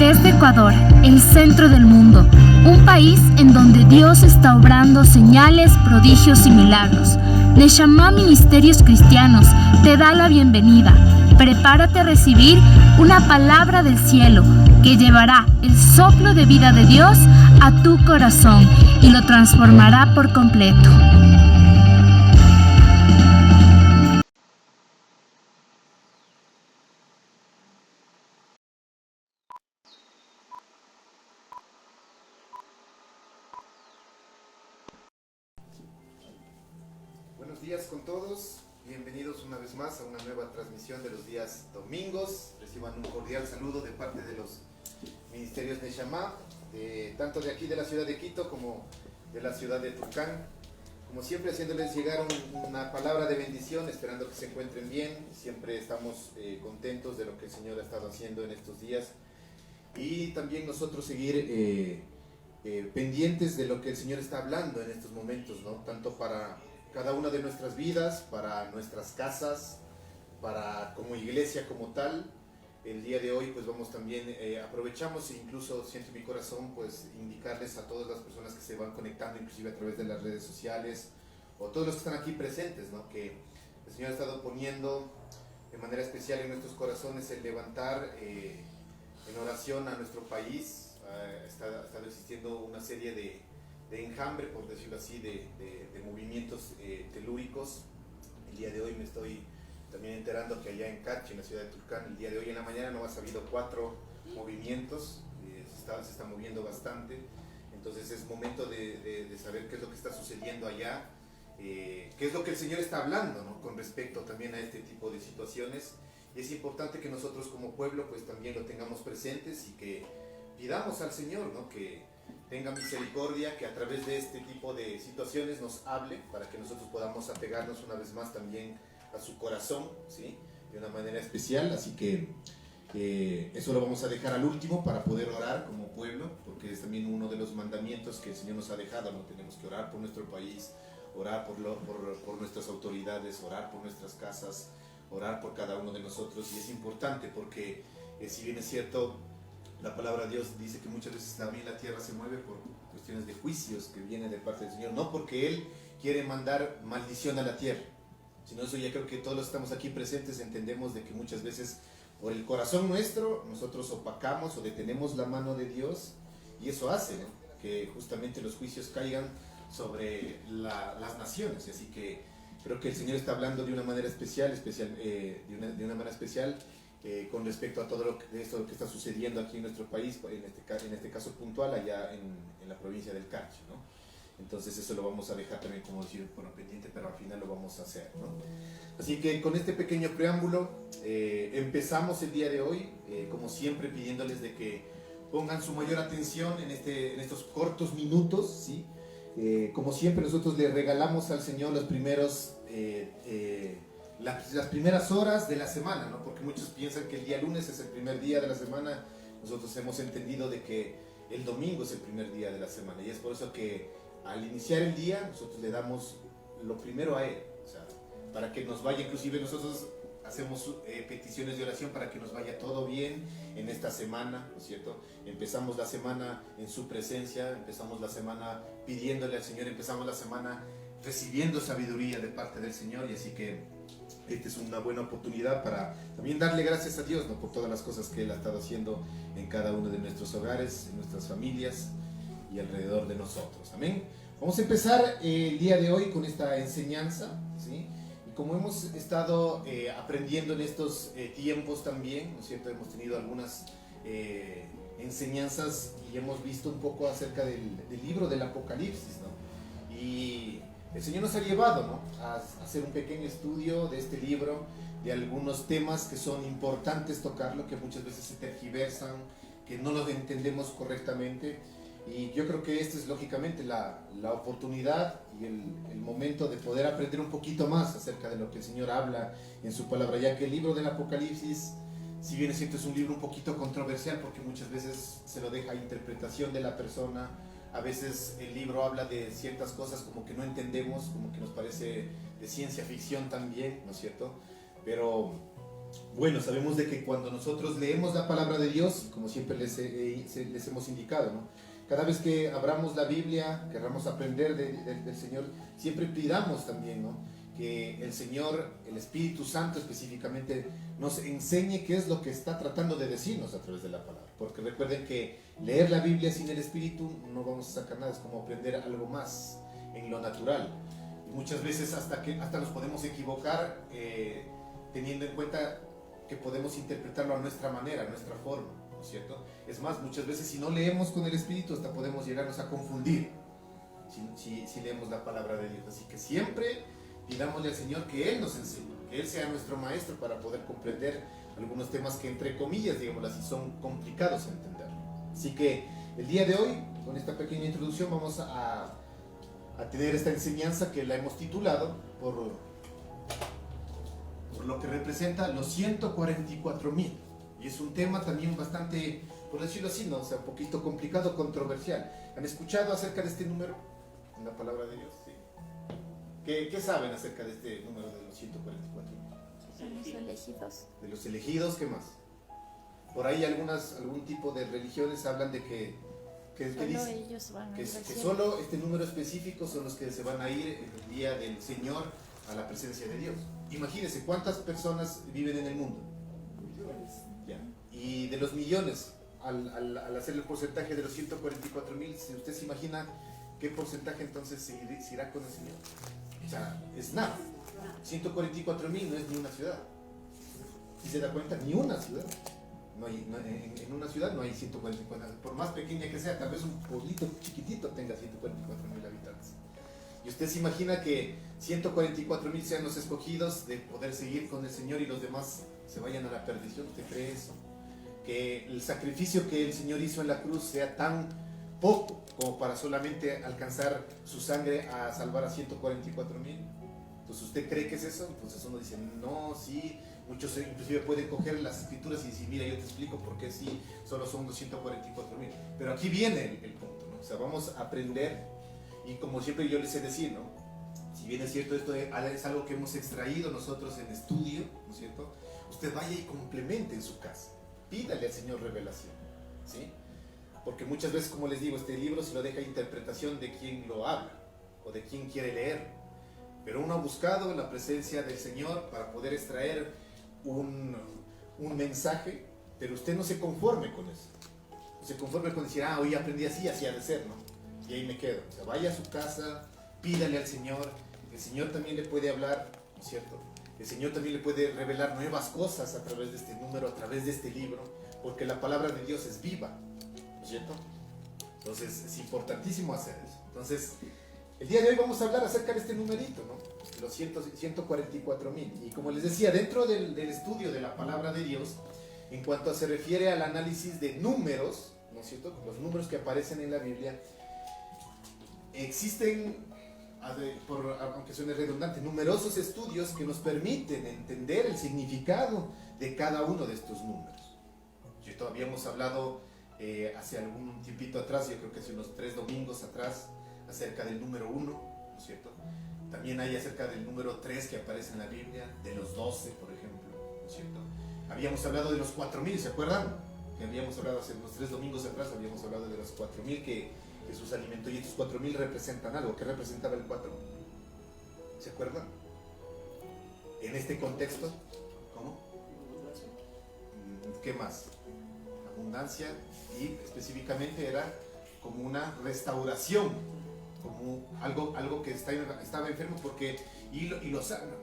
Desde Ecuador, el centro del mundo, un país en donde Dios está obrando señales, prodigios y milagros. Neshama Ministerios Cristianos te da la bienvenida. Prepárate a recibir una palabra del cielo que llevará el soplo de vida de Dios a tu corazón y lo transformará por completo. Buenos días con todos, bienvenidos una vez más a una nueva transmisión de los días domingos. Reciban un cordial saludo de parte de los Ministerios Neshama, tanto de aquí de la ciudad de Quito como de la ciudad de Tulcán. Como siempre, haciéndoles llegar una palabra de bendición, esperando que se encuentren bien. Siempre estamos contentos de lo que el Señor ha estado haciendo en estos días, y también nosotros seguir pendientes de lo que el Señor está hablando en estos momentos, ¿no? Tanto para cada una de nuestras vidas, para nuestras casas, para como iglesia como tal. El día de hoy pues vamos también, aprovechamos e incluso siento en mi corazón pues indicarles a todas las personas que se van conectando, inclusive a través de las redes sociales, o todos los que están aquí presentes, ¿no? Que el Señor ha estado poniendo de manera especial en nuestros corazones el levantar en oración a nuestro país. Está existiendo una serie de enjambre, por decirlo así, de movimientos telúricos. El día de hoy me estoy también enterando que allá en Cachi, en la ciudad de Tulcán, el día de hoy en la mañana no ha habido 4 movimientos, se está moviendo bastante. Entonces es momento de saber qué es lo que está sucediendo allá, qué es lo que el Señor está hablando, ¿no? Con respecto también a este tipo de situaciones. Y es importante que nosotros como pueblo pues también lo tengamos presentes y que pidamos al Señor, ¿no? Que tenga misericordia, que a través de este tipo de situaciones nos hable, para que nosotros podamos apegarnos una vez más también a su corazón, ¿sí? De una manera especial. Así que eso lo vamos a dejar al último para poder orar como pueblo, porque es también uno de los mandamientos que el Señor nos ha dejado, ¿no? Tenemos que orar por nuestro país, orar por nuestras autoridades, orar por nuestras casas, orar por cada uno de nosotros. Y es importante porque si bien es cierto, la palabra de Dios dice que muchas veces también la tierra se mueve por cuestiones de juicios que vienen de parte del Señor, no porque Él quiere mandar maldición a la tierra, sino eso ya creo que todos los que estamos aquí presentes entendemos de que muchas veces por el corazón nuestro nosotros opacamos o detenemos la mano de Dios, y eso hace, ¿no? Que justamente los juicios caigan sobre las naciones. Así que creo que el Señor está hablando de una manera especial, de una manera especial con respecto a todo esto que está sucediendo aquí en nuestro país, en este caso puntual allá en la provincia del Carchi, ¿no? Entonces eso lo vamos a dejar también, como decir, por pendiente, pero al final lo vamos a hacer, ¿no? Así que con este pequeño preámbulo empezamos el día de hoy, como siempre pidiéndoles de que pongan su mayor atención en estos cortos minutos, ¿sí? Como siempre nosotros le regalamos al Señor los primeros las primeras horas de la semana, ¿no? Porque muchos piensan que el día lunes es el primer día de la semana. Nosotros hemos entendido de que el domingo es el primer día de la semana, y es por eso que al iniciar el día nosotros le damos lo primero a Él, o sea, para que nos vaya. Inclusive nosotros hacemos peticiones de oración para que nos vaya todo bien en esta semana, ¿no es cierto? Empezamos la semana en su presencia, empezamos la semana pidiéndole al Señor, empezamos la semana recibiendo sabiduría de parte del Señor. Y así que esta es una buena oportunidad para también darle gracias a Dios, ¿no? Por todas las cosas que Él ha estado haciendo en cada uno de nuestros hogares, en nuestras familias y alrededor de nosotros. Amén. Vamos a empezar el día de hoy con esta enseñanza, ¿sí? Y como hemos estado aprendiendo en estos tiempos también, ¿no es cierto? Hemos tenido algunas enseñanzas y hemos visto un poco acerca del libro del Apocalipsis, ¿no? Y el Señor nos ha llevado, ¿no? A hacer un pequeño estudio de este libro, de algunos temas que son importantes tocarlo, que muchas veces se tergiversan, que no los entendemos correctamente. Y yo creo que esta es lógicamente la oportunidad y el momento de poder aprender un poquito más acerca de lo que el Señor habla en su palabra, ya que el libro del Apocalipsis, si bien es cierto, es un libro un poquito controversial, porque muchas veces se lo deja a interpretación de la persona. A veces el libro habla de ciertas cosas como que no entendemos, como que nos parece de ciencia ficción también, ¿no es cierto? Pero Bueno, sabemos de que cuando nosotros leemos la palabra de Dios, como siempre les hemos indicado, ¿no? Cada vez que abramos la Biblia, querramos aprender del Señor, siempre pidamos también, ¿no? Que el Señor, el Espíritu Santo específicamente, nos enseñe qué es lo que está tratando de decirnos a través de la palabra. Porque recuerden que leer la Biblia sin el Espíritu no vamos a sacar nada, es como aprender algo más en lo natural. Y muchas veces hasta nos podemos equivocar teniendo en cuenta que podemos interpretarlo a nuestra manera, a nuestra forma, ¿no es cierto? Es más, muchas veces si no leemos con el Espíritu hasta podemos llegarnos a confundir si leemos la palabra de Dios. Así que siempre pidámosle al Señor que Él nos enseñe, que Él sea nuestro maestro para poder comprender algunos temas que entre comillas, digamos así, son complicados de entender. Así que el día de hoy, con esta pequeña introducción, vamos a tener esta enseñanza que la hemos titulado por lo que representa los 144.000. Y es un tema también bastante, por decirlo así, ¿no? O sea, un poquito complicado, controversial. ¿Han escuchado acerca de este número en la palabra de Dios? Sí. ¿Qué saben acerca de este número de los 144.000? Son los elegidos. De los elegidos, ¿qué más? Por ahí algún tipo de religiones hablan de que Solo ellos van que solo este número específico son los que se van a ir el día del Señor a la presencia de Dios. Imagínense cuántas personas viven en el mundo. Ya. Y de los millones, al hacer el porcentaje de los 144.000, si usted se imagina qué porcentaje entonces se irá con el Señor. O sea, es nada. 144.000 no es ni una ciudad. Si se da cuenta, ni una ciudad. En una ciudad no hay 144.000. Por más pequeña que sea, tal vez un pueblito chiquitito tenga 144.000 habitantes. Y usted se imagina que 144.000 sean los escogidos de poder seguir con el Señor y los demás se vayan a la perdición. ¿Usted cree eso? Que el sacrificio que el Señor hizo en la cruz sea tan poco como para solamente alcanzar su sangre a salvar a 144.000. Entonces, ¿usted cree que es eso? Entonces uno dice, no, sí. Muchos inclusive pueden coger las escrituras y decir, mira, yo te explico por qué sí, solo son 244.000. Pero aquí viene el punto, ¿no? O sea, vamos a aprender, y como siempre yo les sé decir, ¿no? Si bien es cierto, esto es algo que hemos extraído nosotros en estudio, ¿no es cierto? Usted vaya y complemente en su casa, pídale al Señor revelación, ¿sí? Porque muchas veces, como les digo, este libro se lo deja a interpretación de quien lo habla, o de quien quiere leer. Pero uno ha buscado la presencia del Señor para poder extraer un mensaje, pero usted no se conforme con eso. No se conforme con decir, hoy aprendí así, así ha de ser, ¿no? Y ahí me quedo. O sea, vaya a su casa, pídale al Señor. El Señor también le puede hablar, ¿no es cierto? El Señor también le puede revelar nuevas cosas a través de este número, a través de este libro, porque la palabra de Dios es viva, ¿no es cierto? Entonces es importantísimo hacer eso. Entonces, el día de hoy vamos a hablar acerca de este numerito, ¿no? Los 144.000. Y como les decía, dentro del estudio de la palabra de Dios, en cuanto se refiere al análisis de números, ¿no es cierto? Los números que aparecen en la Biblia, existen, aunque suene redundante, numerosos estudios que nos permiten entender el significado de cada uno de estos números. ¿Cierto? Habíamos hablado hace algún tiempito atrás, yo creo que hace unos 3 domingos atrás, acerca del número 1, ¿no es cierto? También hay acerca del número 3 que aparece en la Biblia, de los 12, por ejemplo, ¿no es cierto? Habíamos hablado de los 4.000, ¿se acuerdan? Que habíamos hablado hace unos 3 domingos atrás, habíamos hablado de los 4.000 que Jesús alimentó, y estos 4.000 representan algo. ¿Qué representaba el 4? ¿Se acuerdan? En este contexto, ¿cómo? ¿Qué más? Abundancia, y específicamente era como una restauración, como algo que estaba enfermo y lo sana,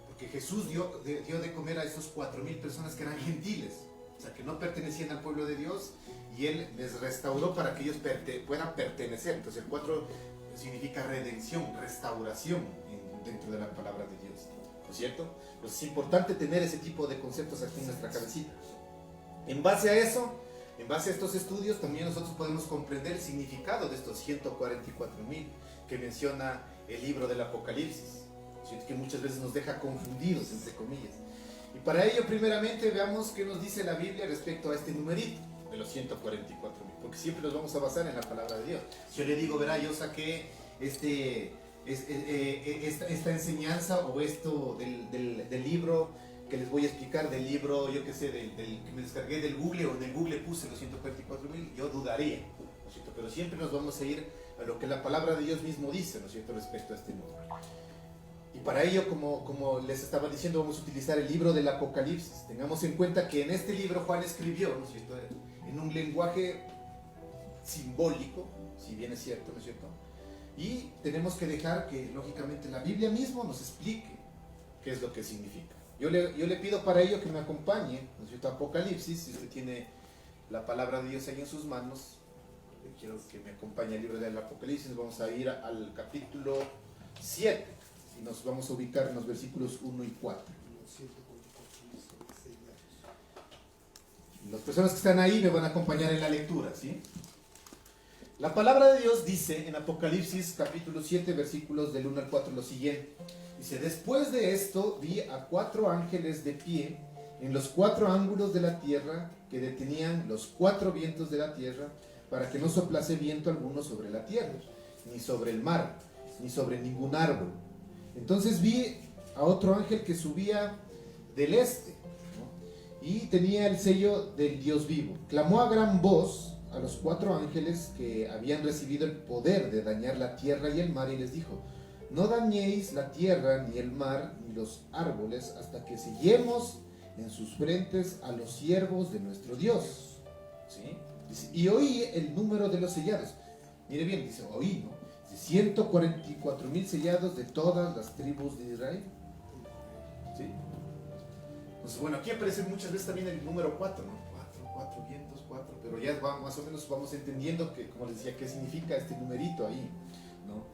porque Jesús dio de comer a esos 4.000 personas que eran gentiles, o sea, que no pertenecían al pueblo de Dios, y Él les restauró para que ellos puedan pertenecer. Entonces el 4 significa redención, restauración dentro de la palabra de Dios, ¿no es cierto? Pues es importante tener ese tipo de conceptos aquí en nuestra cabecita. En base a eso, en base a estos estudios, también nosotros podemos comprender el significado de estos 144.000 que menciona el libro del Apocalipsis, ¿cierto? Que muchas veces nos deja confundidos, entre comillas. Y para ello, primeramente, veamos qué nos dice la Biblia respecto a este numerito de los 144.000, porque siempre nos vamos a basar en la palabra de Dios. Si yo le digo, verá, yo saqué esta enseñanza o esto del libro que les voy a explicar del libro, yo qué sé, del que me descargué del Google, o en el Google puse los 144.000, yo dudaría, ¿no es cierto? Pero siempre nos vamos a ir a lo que la palabra de Dios mismo dice, ¿no es cierto?, respecto a este número. Y para ello, como les estaba diciendo, vamos a utilizar el libro del Apocalipsis. Tengamos en cuenta que en este libro Juan escribió, ¿no es cierto?, en un lenguaje simbólico, si bien es cierto, ¿no es cierto? Y tenemos que dejar que, lógicamente, la Biblia mismo nos explique qué es lo que significa. Yo le pido para ello que me acompañe, ¿no es cierto?, Apocalipsis. Si usted tiene la palabra de Dios ahí en sus manos, quiero que me acompañe al libro del Apocalipsis. Vamos a ir al capítulo 7 y nos vamos a ubicar en los versículos 1 y 4. Las personas que están ahí me van a acompañar en la lectura, ¿sí? La palabra de Dios dice en Apocalipsis capítulo 7, versículos del 1 al 4 lo siguiente. Dice: después de esto vi a 4 ángeles de pie en los 4 ángulos de la tierra, que detenían los 4 vientos de la tierra, para que no soplase viento alguno sobre la tierra, ni sobre el mar, ni sobre ningún árbol. Entonces vi a otro ángel que subía del este, ¿no?, y tenía el sello del Dios vivo. Clamó a gran voz a los 4 ángeles que habían recibido el poder de dañar la tierra y el mar, y les dijo: no dañéis la tierra, ni el mar, ni los árboles, hasta que sellemos en sus frentes a los siervos de nuestro Dios. ¿Sí? Dice, y oí el número de los sellados. Mire bien, dice, oí, ¿no? Dice, 144.000 sellados de todas las tribus de Israel. ¿Sí? Entonces, bueno, aquí aparece muchas veces también el número 4, ¿no? 4 vientos, 4, pero ya más o menos vamos entendiendo que, como les decía, qué significa este numerito ahí, ¿no?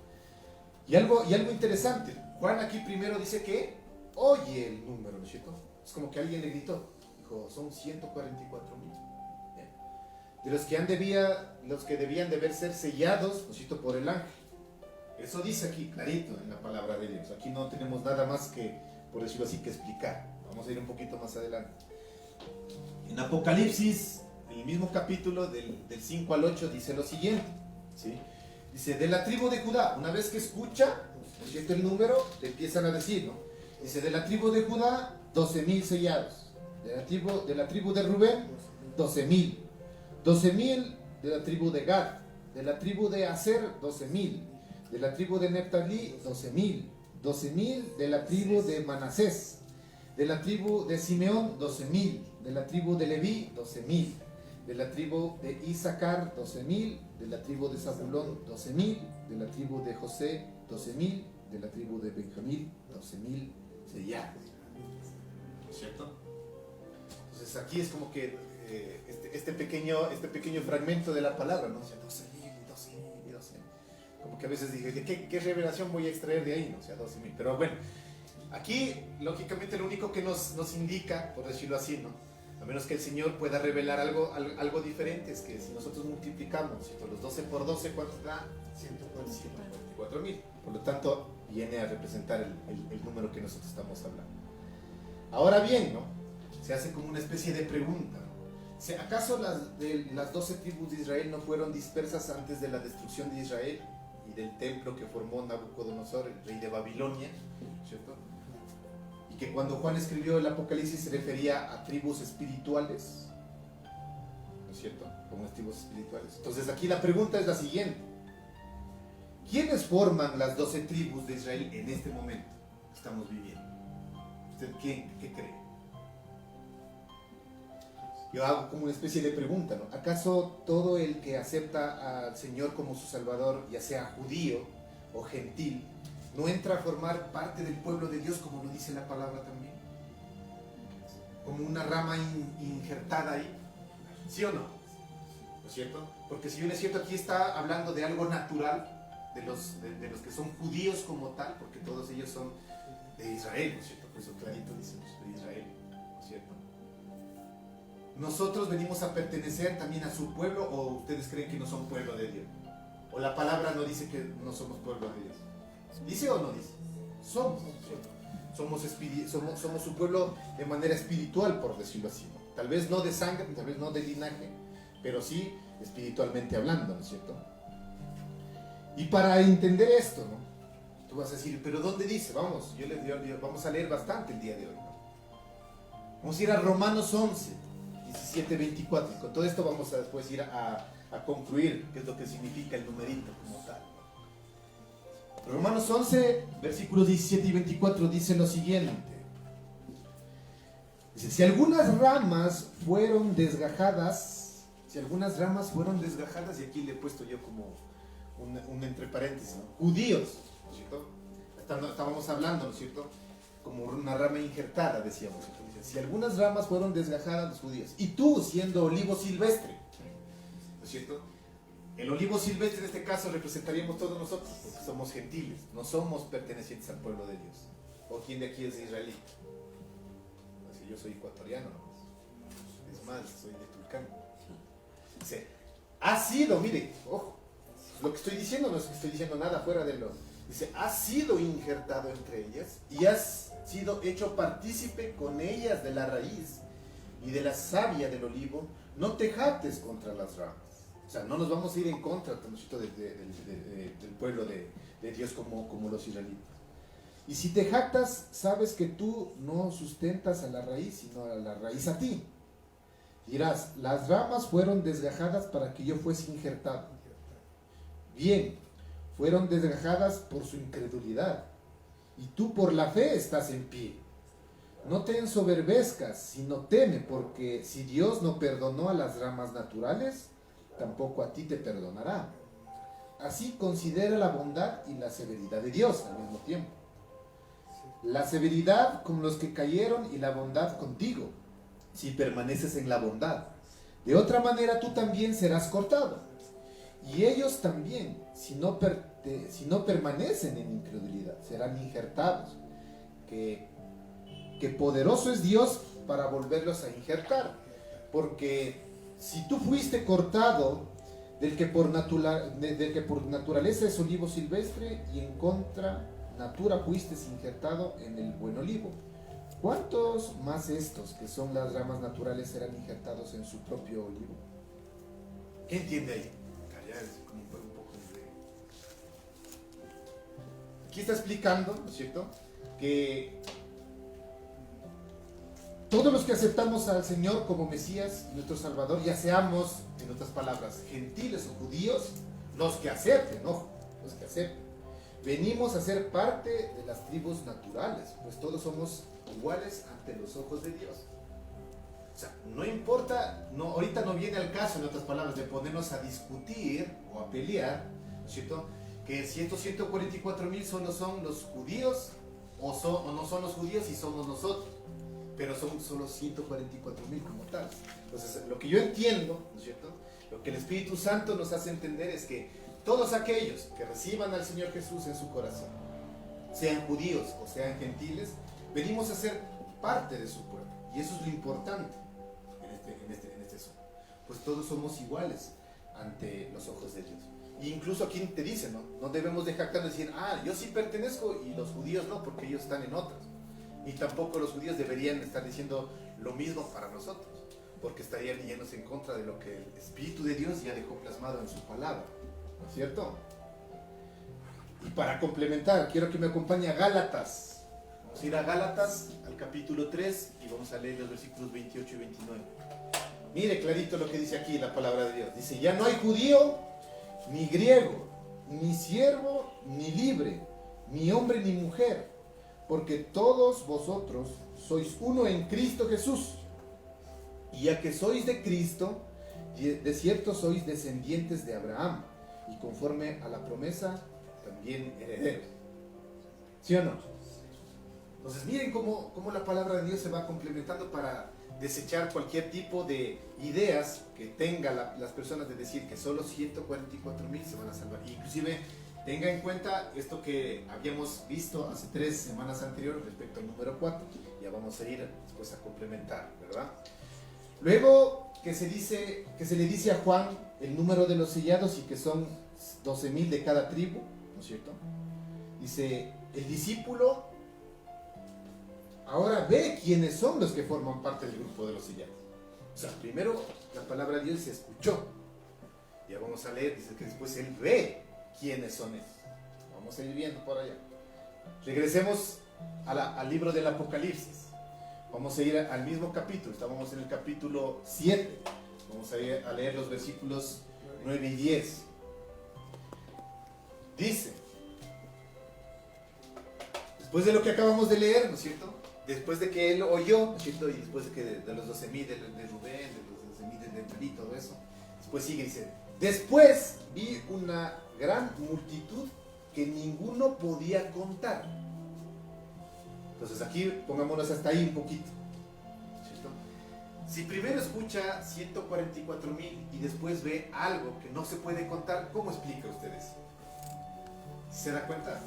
Y algo interesante, Juan aquí primero dice que oye el número, ¿no es cierto? Es como que alguien le gritó, dijo, son 144.000. De los que debían de ser sellados, ¿no es cierto?, por el ángel. Eso dice aquí, clarito, en la palabra de Dios. Aquí no tenemos nada más que, por decirlo así, que explicar. Vamos a ir un poquito más adelante. En Apocalipsis, en el mismo capítulo, del 5 al 8, dice lo siguiente, ¿sí? Dice, de la tribu de Judá, una vez que escucha, ¿no es cierto?, el número, le empiezan a decir, ¿no? Dice, de la tribu de Judá, 12.000 sellados. De la tribu de Rubén, 12.000. 12.000 de la tribu de Gad. De la tribu de Aser, 12.000. De la tribu de Neftalí, 12.000. 12.000 de la tribu de Manasés. De la tribu de Simeón, 12.000. De la tribu de Leví, 12.000. De la tribu de Isaacar, 12.000. De la tribu de Zabulón, 12.000. De la tribu de José, 12.000. De la tribu de Benjamín, 12.000 sellados. ¿Cierto? Entonces aquí es como que este pequeño fragmento de la palabra, ¿no? O sea, 12.000. Como que a veces dije, ¿qué revelación voy a extraer de ahí? ¿No? O sea, 12.000. Pero bueno, aquí, lógicamente, lo único que nos indica, por decirlo así, ¿no?, a menos que el Señor pueda revelar algo diferente, es que si nosotros multiplicamos, ¿cierto?, los 12 por 12, ¿cuánto da? 144.000. Por lo tanto, viene a representar el número que nosotros estamos hablando. Ahora bien, ¿no?, se hace como una especie de pregunta, ¿no? ¿Acaso las 12 tribus de Israel no fueron dispersas antes de la destrucción de Israel y del templo que formó Nabucodonosor, el rey de Babilonia, ¿cierto? Y que cuando Juan escribió el Apocalipsis se refería a tribus espirituales, ¿no es cierto?, como las tribus espirituales. Entonces aquí la pregunta es la siguiente: ¿quiénes forman las 12 tribus de Israel en este momento que estamos viviendo? ¿Usted qué cree? Yo hago como una especie de pregunta, ¿no? ¿Acaso todo el que acepta al Señor como su Salvador, ya sea judío o gentil, no entra a formar parte del pueblo de Dios, como lo dice la palabra también? Como una rama injertada ahí, ¿sí o no? ¿No es cierto? Porque si bien es cierto, aquí está hablando de algo natural, de los que son judíos como tal, porque todos ellos son de Israel, ¿no es cierto? Por eso clarito dice de Israel, ¿no es cierto? ¿Nosotros venimos a pertenecer también a su pueblo, o ustedes creen que no son pueblo de Dios? ¿O la palabra no dice que no somos pueblo de Dios? ¿Dice o no dice? Somos, somos su pueblo de manera espiritual, por decirlo así, ¿no? Tal vez no de sangre, tal vez no de linaje, pero sí espiritualmente hablando, ¿no es cierto? Y para entender esto, ¿no?, tú vas a decir, ¿pero dónde dice? Vamos a leer bastante el día de hoy, ¿no? Vamos a ir a Romanos 11, 17, 24. Y con todo esto vamos a después ir a concluir qué es lo que significa el numerito como tal. Romanos 11, versículos 17 y 24 dice lo siguiente. Dice, si algunas ramas fueron desgajadas, y aquí le he puesto yo como un entre paréntesis, ¿no? Judíos, ¿no es cierto? Estábamos hablando, ¿no es cierto? Como una rama injertada, decíamos. Dice, si algunas ramas fueron desgajadas, los judíos, y tú siendo olivo silvestre, ¿no es cierto? El olivo silvestre en este caso representaríamos todos nosotros, porque somos gentiles, no somos pertenecientes al pueblo de Dios. ¿O quién de aquí es israelita? Yo soy ecuatoriano, ¿no? Es más, soy de Tulcán. Dice, ha sido, mire, ojo, lo que estoy diciendo no es que estoy diciendo nada fuera de lo. Dice, has sido injertado entre ellas y has sido hecho partícipe con ellas de la raíz y de la savia del olivo. No te jactes contra las ramas. O sea, no nos vamos a ir en contra del pueblo de Dios como los israelitas. Y si te jactas, sabes que tú no sustentas a la raíz, sino a la raíz a ti. Dirás, las ramas fueron desgajadas para que yo fuese injertado. Bien, fueron desgajadas por su incredulidad, y tú por la fe estás en pie. No te ensoberbezcas, sino teme, porque si Dios no perdonó a las ramas naturales, tampoco a ti te perdonará. Así considera la bondad y la severidad de Dios al mismo tiempo. La severidad con los que cayeron y la bondad contigo, si permaneces en la bondad. De otra manera tú también serás cortado. Y ellos también, si no permanecen en incredulidad, serán injertados. Que poderoso es Dios para volverlos a injertar. Porque si tú fuiste cortado del que por naturaleza es olivo silvestre, y en contra natura fuiste injertado en el buen olivo, ¿cuántos más estos que son las ramas naturales serán injertados en su propio olivo? ¿Qué entiende ahí? Un poco de... Aquí está explicando, ¿no es cierto?, que todos los que aceptamos al Señor como Mesías, nuestro Salvador, ya seamos, en otras palabras, gentiles o judíos, los que acepten, venimos a ser parte de las tribus naturales, pues todos somos iguales ante los ojos de Dios. O sea, no importa, ahorita no viene al caso, en otras palabras, de ponernos a discutir o a pelear, ¿no es cierto?, que si estos 144,000 solo son los judíos o no son los judíos y somos nosotros, pero son solo 144,000 como tal. Entonces, lo que yo entiendo, ¿no es cierto?, lo que el Espíritu Santo nos hace entender es que todos aquellos que reciban al Señor Jesús en su corazón, sean judíos o sean gentiles, venimos a ser parte de su pueblo. Y eso es lo importante en este asunto. Pues todos somos iguales ante los ojos de Dios. E incluso aquí te dice, no debemos de jactarnos y decir, yo sí pertenezco y los judíos no, porque ellos están en otras. Ni tampoco los judíos deberían estar diciendo lo mismo para nosotros, porque estarían yéndose en contra de lo que el Espíritu de Dios ya dejó plasmado en su palabra. ¿No es cierto? Y para complementar, quiero que me acompañe a Gálatas. Vamos a ir a Gálatas, al capítulo 3, y vamos a leer los versículos 28 y 29. Mire clarito lo que dice aquí la palabra de Dios. Dice, ya no hay judío, ni griego, ni siervo, ni libre, ni hombre, ni mujer, porque todos vosotros sois uno en Cristo Jesús. Y ya que sois de Cristo, de cierto sois descendientes de Abraham, y conforme a la promesa, también herederos. ¿Sí o no? Entonces miren cómo la palabra de Dios se va complementando para desechar cualquier tipo de ideas que tengan las personas de decir que solo 144,000 se van a salvar. Inclusive tenga en cuenta esto que habíamos visto hace 3 semanas anteriores respecto al número 4. Ya vamos a ir después a complementar, ¿verdad? Luego que se le dice a Juan el número de los sellados y que son 12,000 de cada tribu, ¿no es cierto? Dice, el discípulo ahora ve quiénes son los que forman parte del grupo de los sellados. O sea, primero la palabra de Dios se escuchó. Ya vamos a leer, dice que después él ve quiénes son ellos. Vamos a ir viendo por allá. Regresemos al libro del Apocalipsis. Vamos a ir al mismo capítulo, estábamos en el capítulo 7. Vamos a ir a leer los versículos 9 y 10. Dice, después de lo que acabamos de leer, ¿no es cierto? Después de que él oyó, ¿no es cierto? Y después de que de los 12.000 de Rubén, de los 12.000 de Neftalí, todo eso. Después sigue y dice, después vi una gran multitud que ninguno podía contar. Entonces aquí pongámonos hasta ahí un poquito, ¿cierto? Si primero escucha 144.000 y después ve algo que no se puede contar, ¿cómo explica usted eso? ¿Se da cuenta?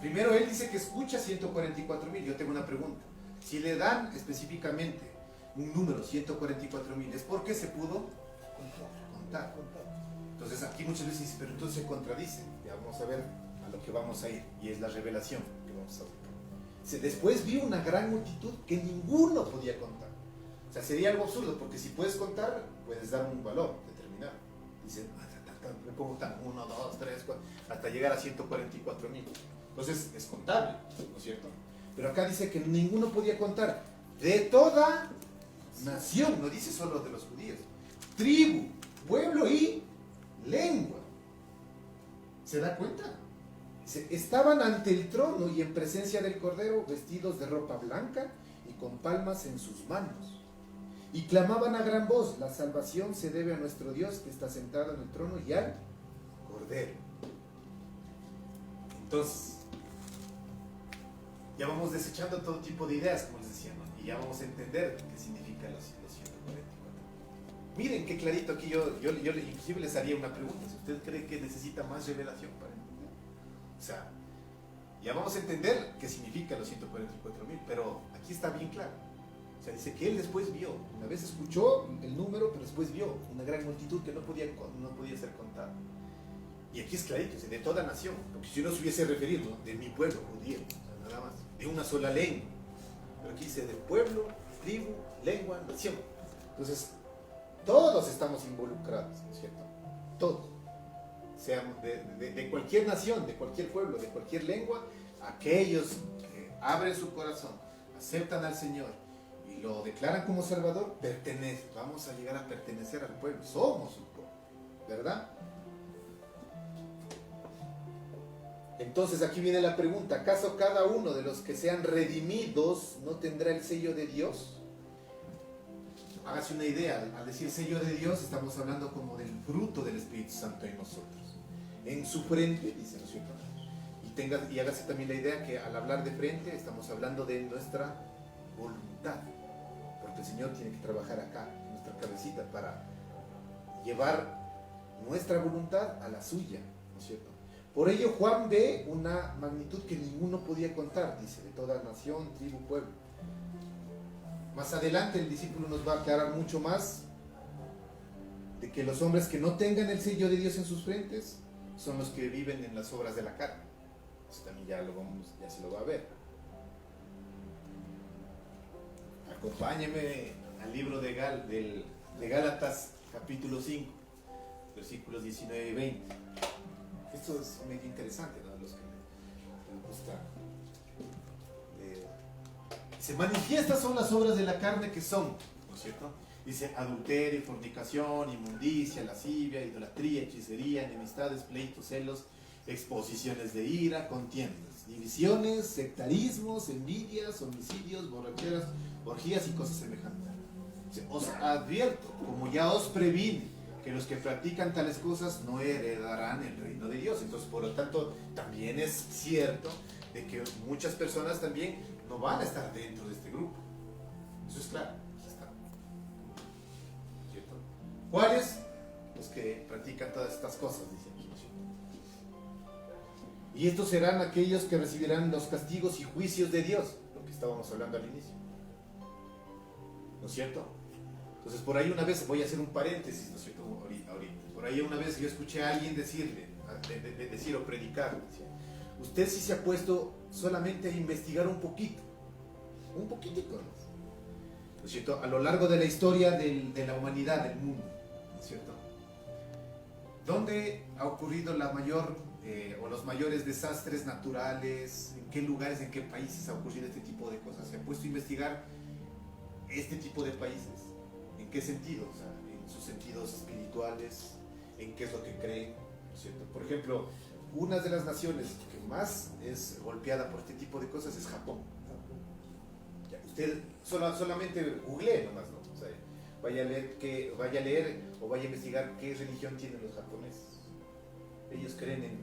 Primero él dice que escucha 144.000. Yo tengo una pregunta. Si le dan específicamente un número, 144.000, ¿es porque se pudo contar? Entonces aquí muchas veces dice, pero entonces se contradice. Ya vamos a ver a lo que vamos a ir, y es la revelación que vamos a ver. Después vi una gran multitud que ninguno podía contar. O sea, sería algo absurdo, porque si puedes contar, puedes dar un valor determinado. Dice, me pongo tan 1, 2, 3, 4, hasta llegar a 144.000. Entonces es contable, ¿no es cierto? Pero acá dice que ninguno podía contar. De toda nación, no dice solo de los judíos. Tribu, pueblo y lengua. ¿Se da cuenta? Estaban ante el trono y en presencia del Cordero, vestidos de ropa blanca y con palmas en sus manos. Y clamaban a gran voz, la salvación se debe a nuestro Dios que está sentado en el trono y al Cordero. Entonces, ya vamos desechando todo tipo de ideas, como les decía, ¿no? Y ya vamos a entender qué significa los 144. Miren qué clarito aquí, yo inclusive les haría una pregunta. Si usted cree que necesita más revelación para entender. O sea, ya vamos a entender qué significa los 144.000, pero aquí está bien claro. O sea, dice que él después vio, una vez escuchó el número, pero después vio una gran multitud que no podía ser contada. Y aquí es clarito, es de toda nación, porque si uno se hubiese referido, ¿no?, de mi pueblo judío, o sea, nada más, de una sola lengua. Pero aquí dice de pueblo, tribu, lengua, nación. Entonces, todos estamos involucrados, ¿no es cierto? Todos. Sean de cualquier nación, de cualquier pueblo, de cualquier lengua, aquellos que abren su corazón, aceptan al Señor y lo declaran como Salvador, pertenecen. Vamos a llegar a pertenecer al pueblo. Somos un pueblo, ¿verdad? Entonces aquí viene la pregunta, ¿acaso cada uno de los que sean redimidos no tendrá el sello de Dios? Hágase una idea, al decir sello de Dios estamos hablando como del fruto del Espíritu Santo en nosotros. En su frente, dice, ¿no es cierto? Y hágase también la idea que al hablar de frente estamos hablando de nuestra voluntad, porque el Señor tiene que trabajar acá, en nuestra cabecita, para llevar nuestra voluntad a la suya, ¿no es cierto? Por ello Juan ve una magnitud que ninguno podía contar, dice, de toda nación, tribu, pueblo. Más adelante el discípulo nos va a aclarar mucho más de que los hombres que no tengan el sello de Dios en sus frentes son los que viven en las obras de la carne. Eso también ya se lo va a ver. Acompáñeme al libro de Gálatas, capítulo 5, versículos 19 y 20. Esto es medio interesante, ¿no? Los que les gusta. Se manifiestas son las obras de la carne que son, ¿no es cierto? Dice adulterio, fornicación, inmundicia, lascivia, idolatría, hechicería, enemistades, pleitos, celos, exposiciones de ira, contiendas, divisiones, sectarismos, envidias, homicidios, borracheras, orgías y cosas semejantes. Os advierto, como ya os previne, que los que practican tales cosas no heredarán el reino de Dios. Entonces, por lo tanto, también es cierto de que muchas personas también no van a estar dentro de este grupo. Eso es claro. ¿Cierto? ¿Cuáles? Los que practican todas estas cosas, dice aquí. Y estos serán aquellos que recibirán los castigos y juicios de Dios, lo que estábamos hablando al inicio. ¿No es cierto? Entonces, por ahí una vez, voy a hacer un paréntesis, ¿no es cierto? Ahorita. Por ahí una vez yo escuché a alguien decir o predicar, decía, usted sí se ha puesto solamente a investigar un poquitico más, ¿no es cierto? A lo largo de la historia de la humanidad, del mundo, ¿no es cierto? ¿Dónde ha ocurrido la mayor o los mayores desastres naturales? ¿En qué lugares, en qué países ha ocurrido este tipo de cosas? ¿Se ha puesto a investigar este tipo de países. ¿En qué sentido? O sea, en sus sentidos espirituales, en qué es lo que creen, ¿no es cierto? Por ejemplo, una de las naciones que más es golpeada por este tipo de cosas es Japón. Ya, usted solamente googlee nomás, ¿no? O sea, vaya a leer o vaya a investigar qué religión tienen los japoneses. Ellos creen en,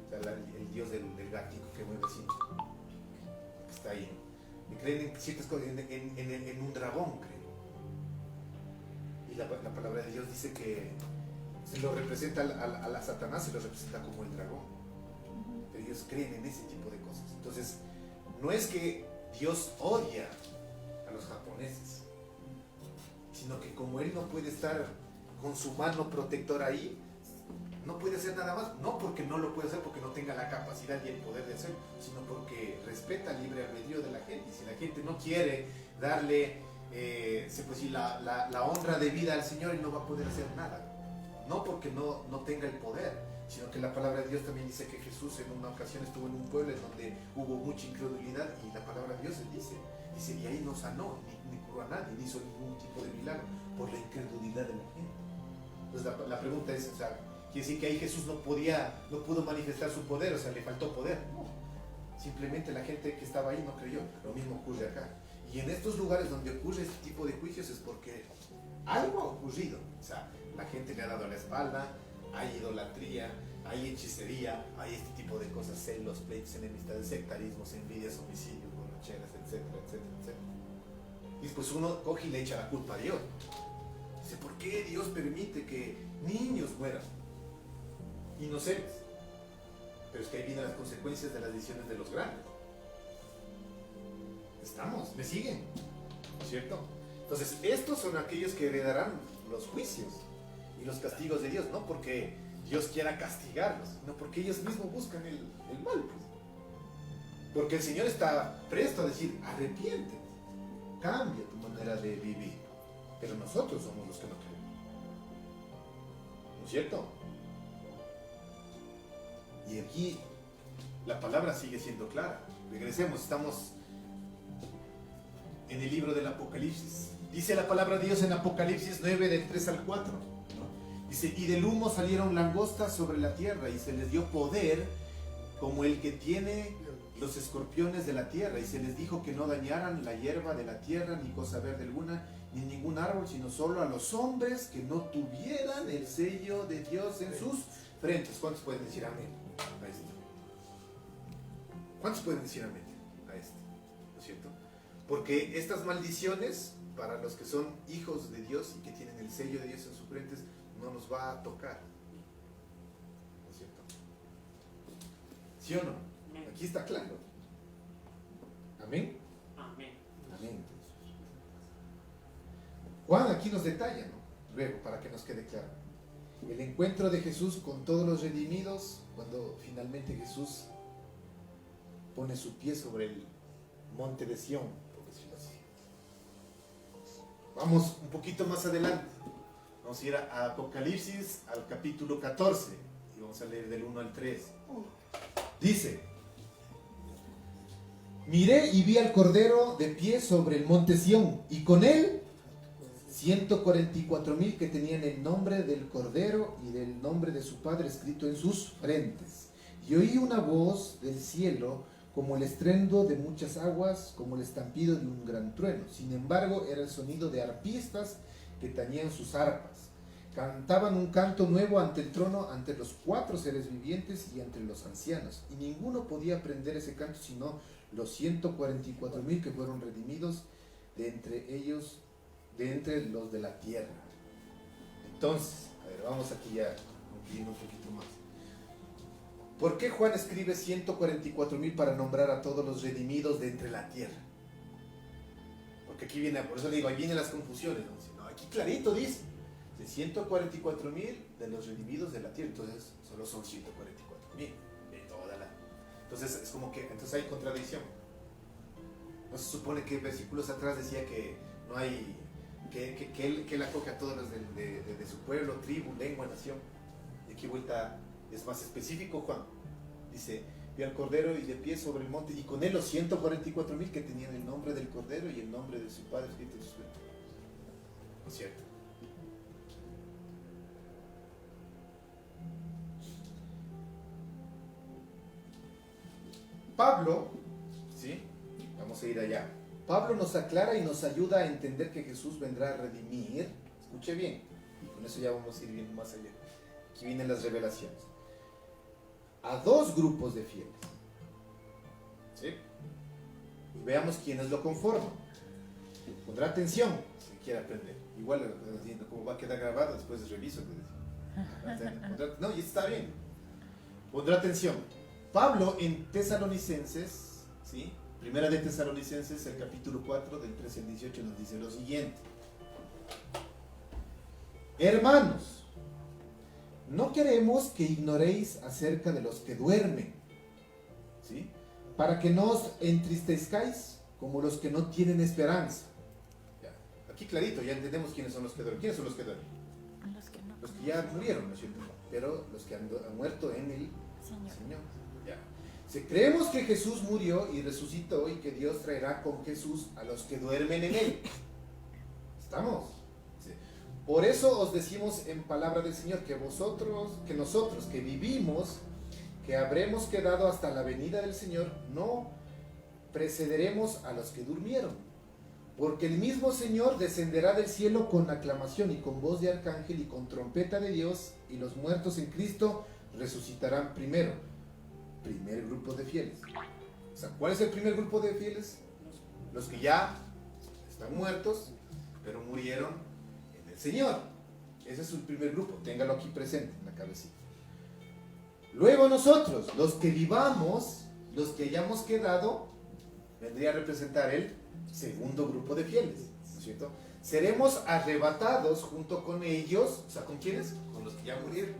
o sea, el dios del gático que mueve así, que está ahí. Y creen en ciertas cosas, en un dragón, creo. Y la palabra de Dios dice que se lo representa a la Satanás, se lo representa como el dragón. Pero ellos creen en ese tipo de cosas. Entonces, no es que Dios odia a los japoneses, sino que como Él no puede estar con su mano protectora ahí, no puede hacer nada más, no porque no lo puede hacer, porque no tenga la capacidad y el poder de hacerlo, sino porque respeta el libre albedrío de la gente. Y si la gente no quiere darle se puede decir, la honra de vida al Señor, Él no va a poder hacer nada. No porque no tenga el poder, sino que la palabra de Dios también dice que Jesús en una ocasión estuvo en un pueblo en donde hubo mucha incredulidad, y la palabra de Dios dice, y ahí no sanó, ni curó a nadie, ni hizo ningún tipo de milagro, por la incredulidad de la gente. Entonces la pregunta es, o sea, quiere decir que ahí Jesús no pudo manifestar su poder, o sea, le faltó poder. No, simplemente la gente que estaba ahí no creyó. Lo mismo ocurre acá. Y en estos lugares donde ocurre este tipo de juicios es porque algo ha ocurrido. O sea, la gente le ha dado la espalda, hay idolatría, hay hechicería, hay este tipo de cosas, celos, pleitos, enemistades, sectarismos, envidias, homicidios, borracheras, etcétera, etcétera, etcétera. Y después uno coge y le echa la culpa a Dios. Dice, ¿por qué Dios permite que niños mueran? Inocentes. Pero es que ahí vienen las consecuencias de las decisiones de los grandes. ¿Me siguen? ¿Cierto? Entonces, estos son aquellos que heredarán los juicios y los castigos de Dios, no porque Dios quiera castigarlos, sino porque ellos mismos buscan el mal. Pues. Porque el Señor está presto a decir, arrepiéntete, cambia tu manera de vivir. Pero nosotros somos los que no creemos. ¿No es cierto? Y aquí la palabra sigue siendo clara. Regresemos, estamos en el libro del Apocalipsis. Dice la palabra de Dios en Apocalipsis 9, del 3 al 4. Dice, y del humo salieron langostas sobre la tierra, y se les dio poder como el que tiene los escorpiones de la tierra, y se les dijo que no dañaran la hierba de la tierra, ni cosa verde alguna, ni ningún árbol, sino solo a los hombres que no tuvieran el sello de Dios en sus frentes. ¿Cuántos pueden decir amén a esto? ¿Cuántos pueden decir amén a esto? ¿No es cierto? Porque estas maldiciones, para los que son hijos de Dios y que tienen el sello de Dios en sus frentes, no nos va a tocar. ¿No es cierto? ¿Sí o no? Aquí está claro. ¿Amén? Amén. Amén. Juan aquí nos detalla, ¿no? Luego, para que nos quede claro. El encuentro de Jesús con todos los redimidos, cuando finalmente Jesús pone su pie sobre el monte de Sión, por decirlo así. Vamos un poquito más adelante. Vamos a ir a Apocalipsis, al capítulo 14, y vamos a leer del 1 al 3. Dice, miré y vi al Cordero de pie sobre el monte Sión, y con él 144,000 que tenían el nombre del Cordero y del nombre de su Padre escrito en sus frentes. Y oí una voz del cielo como el estruendo de muchas aguas, como el estampido de un gran trueno. Sin embargo, era el sonido de arpistas que tañían sus arpas. Cantaban un canto nuevo ante el trono, ante los 4 seres vivientes y entre los ancianos. Y ninguno podía aprender ese canto sino los 144,000 que fueron redimidos de entre los de la tierra. Entonces, a ver, vamos aquí ya un poquito más. ¿Por qué Juan escribe 144,000 para nombrar a todos los redimidos de entre la tierra? Porque aquí viene, por eso le digo, ahí vienen las confusiones, ¿no? Aquí clarito dice, de 144,000 de los redimidos de la tierra, entonces solo son 144,000 de toda la... Entonces es como que, entonces hay contradicción. No se supone que versículos atrás decía que no hay, que él acoge a todos los de su pueblo, tribu, lengua, nación. Y aquí vuelta es más específico Juan. Dice, vio al Cordero y de pie sobre el monte, y con él los 144,000 que tenían el nombre del Cordero y el nombre de su Padre escrito en su frente. ¿No es cierto? Pablo, ¿sí? Vamos a ir allá. Pablo nos aclara y nos ayuda a entender que Jesús vendrá a redimir. Escuche bien, y con eso ya vamos a ir viendo más allá. Aquí vienen las revelaciones. A dos grupos de fieles. ¿Sí? Y veamos quiénes lo conforman. Pondrá atención si quiere aprender. Igual, como va a quedar grabado, después reviso. No, y está bien. Pondrá atención. Pablo en Tesalonicenses, ¿sí? Primera de Tesalonicenses, el capítulo 4, del 13 al 18, nos dice lo siguiente. Hermanos, no queremos que ignoréis acerca de los que duermen, ¿sí? Para que no os entristezcáis como los que no tienen esperanza. Ya. Aquí clarito, ya entendemos quiénes son los que duermen. ¿Quiénes son los que duermen? Los que no. Los que ya murieron, ¿no es cierto? Pero los que han muerto en el Señor. Ya. Si creemos que Jesús murió y resucitó y que Dios traerá con Jesús a los que duermen en él. ¿Estamos? Sí. Por eso os decimos en palabra del Señor que nosotros que vivimos, que habremos quedado hasta la venida del Señor, no precederemos a los que durmieron. Porque el mismo Señor descenderá del cielo con aclamación y con voz de arcángel y con trompeta de Dios, y los muertos en Cristo resucitarán primero. Primer grupo de fieles. O sea, ¿cuál es el primer grupo de fieles? Los que ya están muertos, pero murieron en el Señor. Ese es el primer grupo. Téngalo aquí presente en la cabecita. Luego nosotros, los que vivamos, los que hayamos quedado, vendría a representar el segundo grupo de fieles, ¿no es cierto? Seremos arrebatados junto con ellos. O sea, ¿con quiénes? Con los que ya murieron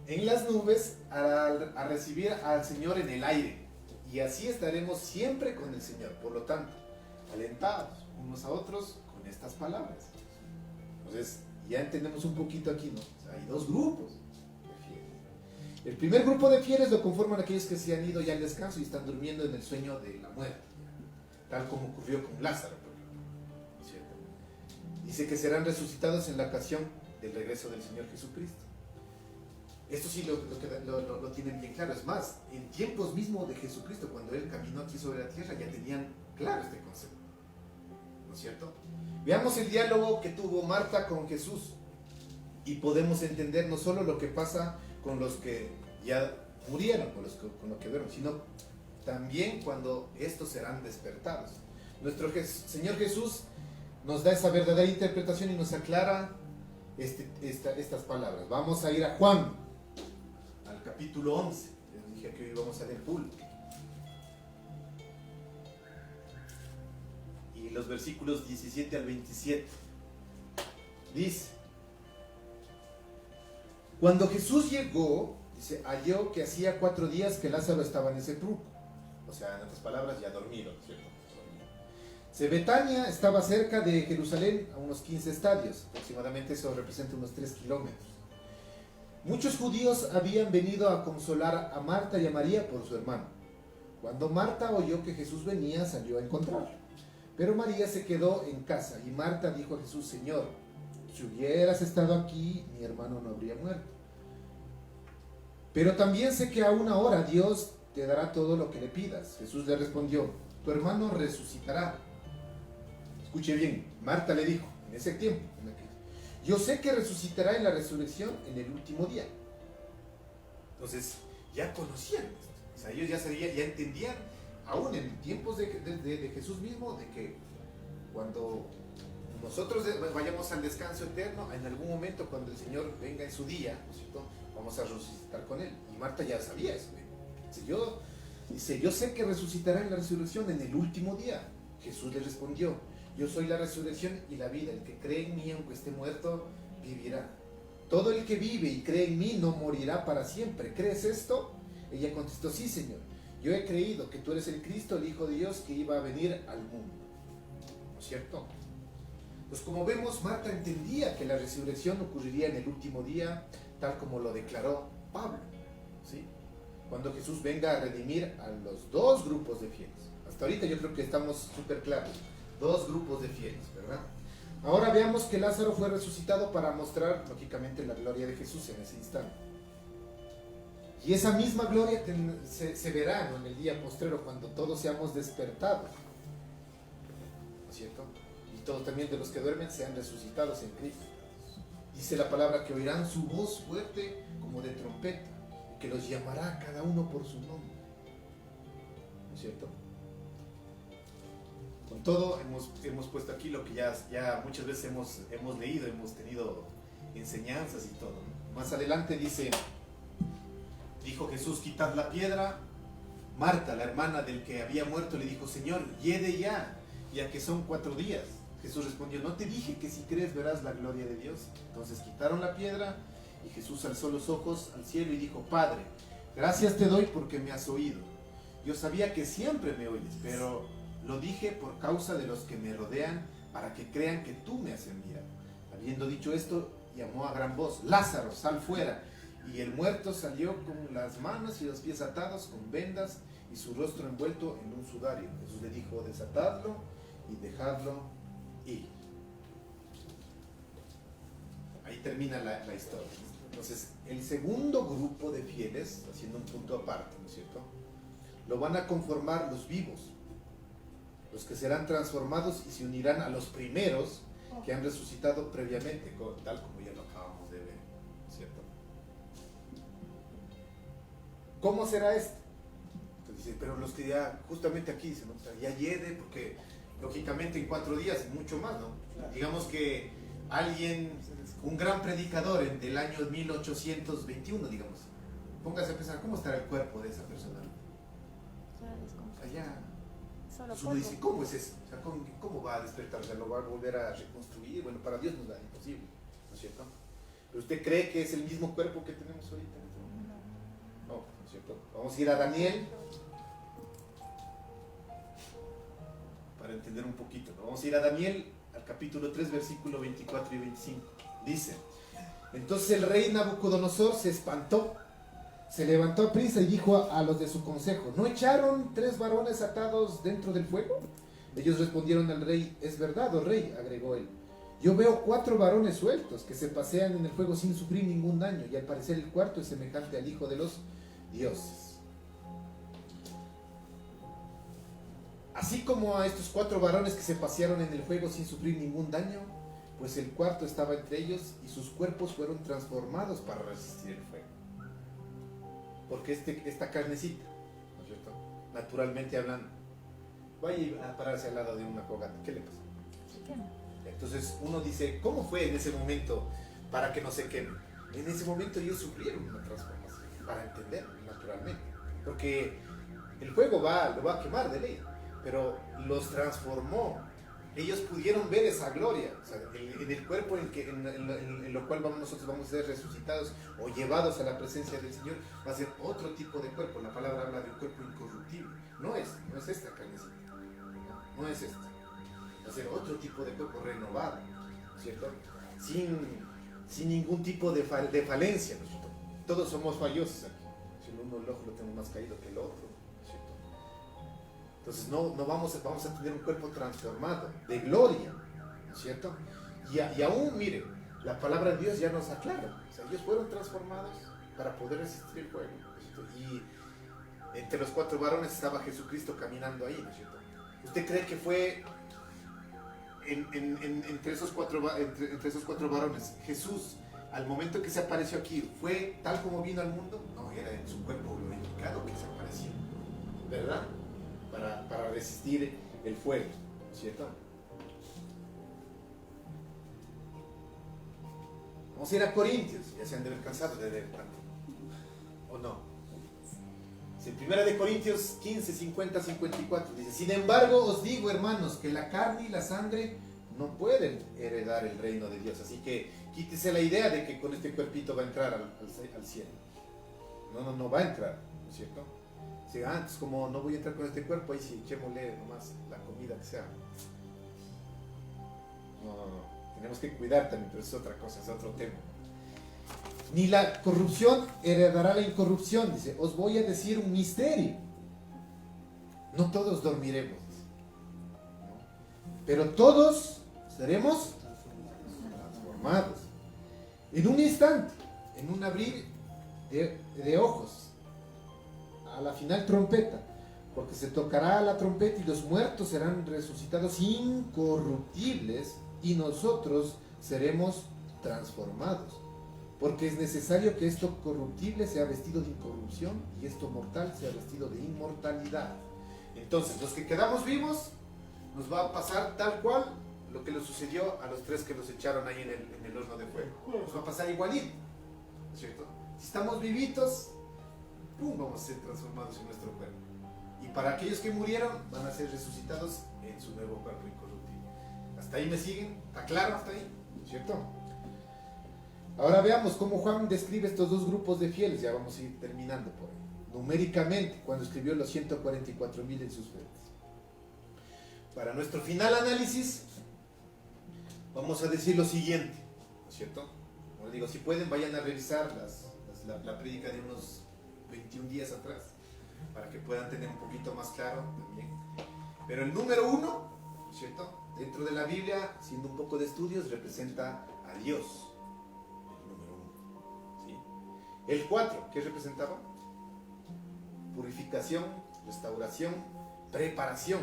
en las nubes a recibir al Señor en el aire, y así estaremos siempre con el Señor. Por lo tanto, alentados unos a otros con estas palabras. Entonces ya entendemos un poquito aquí, ¿no? O sea, hay dos grupos de fieles. El primer grupo de fieles lo conforman aquellos que se han ido ya al descanso y están durmiendo en el sueño de la muerte, tal como ocurrió con Lázaro, ¿cierto? Dice que serán resucitados en la ocasión del regreso del Señor Jesucristo. Esto sí lo tienen bien claro. Es más, en tiempos mismos de Jesucristo, cuando Él caminó aquí sobre la tierra, ya tenían claro este concepto, ¿no es cierto? Veamos el diálogo que tuvo Marta con Jesús, y podemos entender no solo lo que pasa con los que ya murieron, con los que duermen, sino también cuando estos serán despertados. Nuestro Señor Jesús nos da esa verdadera interpretación y nos aclara estas palabras. Vamos a ir a Juan, al capítulo 11. Les dije que hoy vamos a leer full. Y los versículos 17 al 27. Dice: cuando Jesús llegó, dice, halló que hacía 4 días que Lázaro estaba en el sepulcro. O sea, en otras palabras, ya dormido, ¿cierto? Betania estaba cerca de Jerusalén, a unos 15 estadios, aproximadamente eso representa unos 3 kilómetros. Muchos judíos habían venido a consolar a Marta y a María por su hermano. Cuando Marta oyó que Jesús venía, salió a encontrarlo. Pero María se quedó en casa, y Marta dijo a Jesús: Señor, si hubieras estado aquí, mi hermano no habría muerto. Pero también sé que a una hora Dios te dará todo lo que le pidas. Jesús le respondió: tu hermano resucitará. Escuche bien, Marta le dijo, en ese tiempo, yo sé que resucitará en la resurrección en el último día. Entonces, ya conocían esto. O sea, ellos ya entendían, aún en tiempos de Jesús mismo, de que cuando nosotros vayamos al descanso eterno, en algún momento, cuando el Señor venga en su día, ¿no es cierto?, vamos a resucitar con Él. Y Marta ya sabía eso. Dice, yo sé que resucitará en la resurrección en el último día. Jesús le respondió: yo soy la resurrección y la vida. El que cree en mí, aunque esté muerto, vivirá. Todo el que vive y cree en mí no morirá para siempre. ¿Crees esto? Ella contestó: sí, Señor. Yo he creído que tú eres el Cristo, el Hijo de Dios, que iba a venir al mundo. ¿No es cierto? Pues como vemos, Marta entendía que la resurrección ocurriría en el último día, tal como lo declaró Pablo, ¿sí? cuando Jesús venga a redimir a los dos grupos de fieles. Hasta ahorita yo creo que estamos súper claros. Dos grupos de fieles, ¿verdad? Ahora veamos que Lázaro fue resucitado para mostrar, lógicamente, la gloria de Jesús en ese instante. Y esa misma gloria se verá, ¿no?, en el día postrero, cuando todos seamos despertados, ¿no es cierto? Y todos también de los que duermen sean resucitados en Cristo. Dice la palabra que oirán su voz fuerte como de trompeta, que los llamará cada uno por su nombre, ¿no es cierto? Con todo, hemos puesto aquí lo que ya muchas veces hemos leído, hemos tenido enseñanzas y todo, ¿no? Más adelante dijo Jesús: quitad la piedra. Marta, la hermana del que había muerto, le dijo: Señor, hiede ya que son 4 días. Jesús respondió: no te dije que si crees verás la gloria de Dios. Entonces quitaron la piedra y Jesús alzó los ojos al cielo y dijo: Padre, gracias te doy porque me has oído. Yo sabía que siempre me oyes, pero lo dije por causa de los que me rodean, para que crean que tú me has enviado. Habiendo dicho esto, llamó a gran voz: Lázaro, sal fuera. Y el muerto salió con las manos y los pies atados con vendas y su rostro envuelto en un sudario. Jesús le dijo: desatadlo y dejadlo ir. Ahí termina la historia. Entonces, el segundo grupo de fieles, haciendo un punto aparte, ¿no es cierto?, lo van a conformar los vivos, los que serán transformados y se unirán a los primeros que han resucitado previamente, tal como ya lo acabamos de ver, ¿no es cierto? ¿Cómo será esto? Entonces, pero los que ya, justamente aquí dicen, ¿no?, o sea, ya hiede, porque lógicamente en 4 días, mucho más, ¿no? Claro. Digamos que alguien, un gran predicador del año 1821, digamos, póngase a pensar, ¿cómo estará el cuerpo de esa persona? Allá. Uno dice, ¿cómo es eso? O sea, ¿cómo va a despertar? O sea, ¿lo va a volver a reconstruir? Bueno, para Dios no es imposible, ¿no es cierto? ¿Pero usted cree que es el mismo cuerpo que tenemos ahorita? No, ¿no es cierto? Vamos a ir a Daniel para entender un poquito, ¿no? Vamos a ir a Daniel, al capítulo 3, versículo 24 y 25. Dice: entonces el rey Nabucodonosor se espantó, se levantó a prisa y dijo a los de su consejo: ¿no echaron 3 varones atados dentro del fuego? Ellos respondieron al rey: es verdad, oh rey, agregó él. Yo veo 4 varones sueltos que se pasean en el fuego sin sufrir ningún daño, y al parecer el cuarto es semejante al hijo de los dioses. Así como a estos 4 varones que se pasearon en el fuego sin sufrir ningún daño, pues el cuarto estaba entre ellos y sus cuerpos fueron transformados para resistir el fuego. Porque esta carnecita, ¿no es cierto?, naturalmente hablando, vaya a pararse al lado de una fogata, ¿qué le pasa? Se quema. Entonces uno dice, ¿cómo fue en ese momento para que no se queme? En ese momento ellos sufrieron una transformación, para entenderlo naturalmente, porque el fuego lo va a quemar de ley, pero los transformó. Ellos pudieron ver esa gloria, o sea, en el cuerpo en lo cual nosotros vamos a ser resucitados o llevados a la presencia del Señor. Va a ser otro tipo de cuerpo. La palabra habla de un cuerpo incorruptible. No es esta carnecita, no es esta. Va a ser otro tipo de cuerpo renovado, ¿cierto? Sin ningún tipo de falencia, ¿no? Todos somos fallosos aquí. Si el ojo lo tenemos más caído que el otro, ¿cierto? Entonces no vamos a tener un cuerpo transformado, de gloria, ¿no es cierto? Y aún, mire, la palabra de Dios ya nos aclara. O sea, ellos fueron transformados para poder resistir el fuego, ¿no es cierto? Y entre los 4 varones estaba Jesucristo caminando ahí, ¿no es cierto? ¿Usted cree que fue entre esos cuatro varones, Jesús, al momento que se apareció aquí, fue tal como vino al mundo? No, era en su cuerpo glorificado que se apareció, ¿verdad? Para resistir el fuego, ¿cierto? Vamos a ir a Corintios, ya se han de haber cansado de leer tanto, ¿o no? En 1 de Corintios 15, 50, 54 dice: sin embargo os digo, hermanos, que la carne y la sangre no pueden heredar el reino de Dios. Así que quítese la idea de que con este cuerpito va a entrar al cielo. No va a entrar, ¿no es cierto? Si antes, como no voy a entrar con este cuerpo, ahí sí, echémosle nomás la comida que sea. No. Tenemos que cuidar también, pero es otra cosa, es otro tema. ni la corrupción heredará la incorrupción. Dice, os voy a decir un misterio. No todos dormiremos, dice, pero todos seremos transformados. En un instante, en un abrir de ojos, a la final trompeta, porque se tocará la trompeta y los muertos serán resucitados incorruptibles y nosotros seremos transformados. Porque es necesario que esto corruptible sea vestido de incorrupción y esto mortal sea vestido de inmortalidad. Entonces, los que quedamos vivos, nos va a pasar tal cual lo que le sucedió a los tres que los echaron ahí en el horno de fuego. Nos va a pasar igualito, ¿cierto? Si estamos vivitos, ¡pum!, vamos a ser transformados en nuestro cuerpo. Y para aquellos que murieron, van a ser resucitados en su nuevo cuerpo incorruptible. ¿Hasta ahí me siguen? ¿Está claro hasta ahí? ¿Cierto? Ahora veamos cómo Juan describe estos dos grupos de fieles. Ya vamos a ir terminando por ahí. Numéricamente, cuando escribió los 144,000 en sus frentes. Para nuestro final análisis, vamos a decir lo siguiente, ¿no es cierto? Como digo, si pueden, vayan a revisar la prédica de unos 21 días atrás, para que puedan tener un poquito más claro también. Pero el número 1, ¿no es cierto?, dentro de la Biblia, haciendo un poco de estudios, representa a Dios. El número 1, ¿sí? El 4, ¿qué representaba? Purificación, restauración, preparación.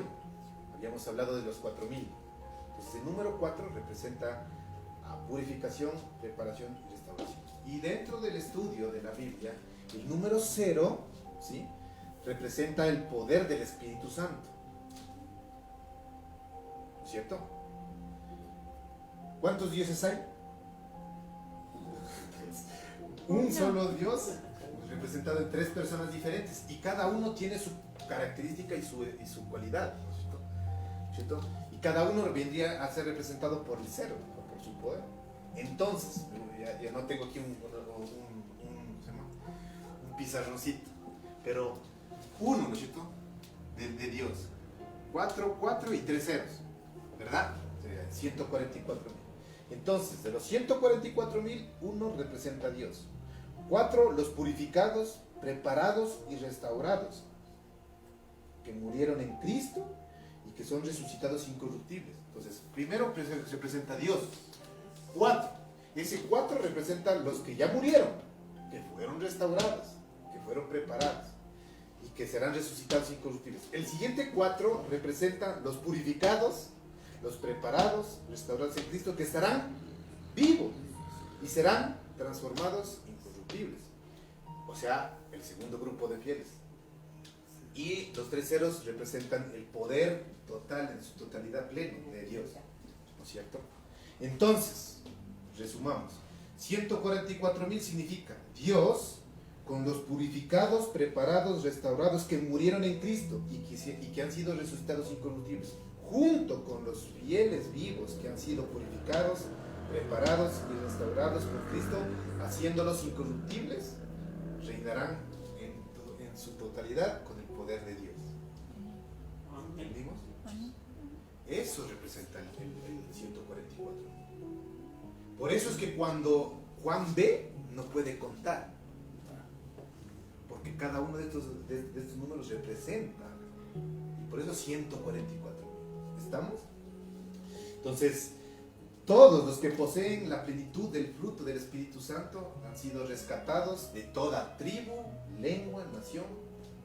Habíamos hablado de los 4,000. Entonces el número 4 representa a purificación, preparación y restauración. Y dentro del estudio de la Biblia, el número 0, ¿sí?, representa el poder del Espíritu Santo. ¿Cierto? ¿Cuántos dioses hay? Un solo Dios, representado en 3 personas diferentes, y cada uno tiene su característica y su cualidad, ¿cierto? Y cada uno vendría a ser representado por el 0, por su poder. Entonces, ya no tengo aquí un pizarroncito, pero 1, ¿no es cierto?, de Dios, 4 y 3 ceros, ¿verdad? 144,000. Entonces, de los 144,000, 1 representa a Dios. 4, los purificados, preparados y restaurados, que murieron en Cristo y que son resucitados incorruptibles. Entonces, primero representa a Dios. 4. Ese 4 representa a los que ya murieron, que fueron restaurados, que fueron preparados y que serán resucitados incorruptibles. El siguiente 4 representa los purificados, los preparados, restaurados en Cristo, que estarán vivos y serán transformados incorruptibles. O sea, el segundo grupo de fieles. Y los 3 ceros representan el poder total, en su totalidad pleno de Dios, ¿no es cierto? Entonces, resumamos. 144,000 significa Dios con los purificados, preparados, restaurados que murieron en Cristo y que han sido resucitados incorruptibles, junto con los fieles vivos que han sido purificados, preparados y restaurados por Cristo, haciéndolos incorruptibles, reinarán en su totalidad con el poder de Dios. ¿Entendimos? Eso representa el 144. Por eso es que cuando Juan ve, no puede contar, porque cada uno de estos números representa, y por eso 144. ¿Estamos? Entonces, todos los que poseen la plenitud del fruto del Espíritu Santo han sido rescatados de toda tribu, lengua, nación,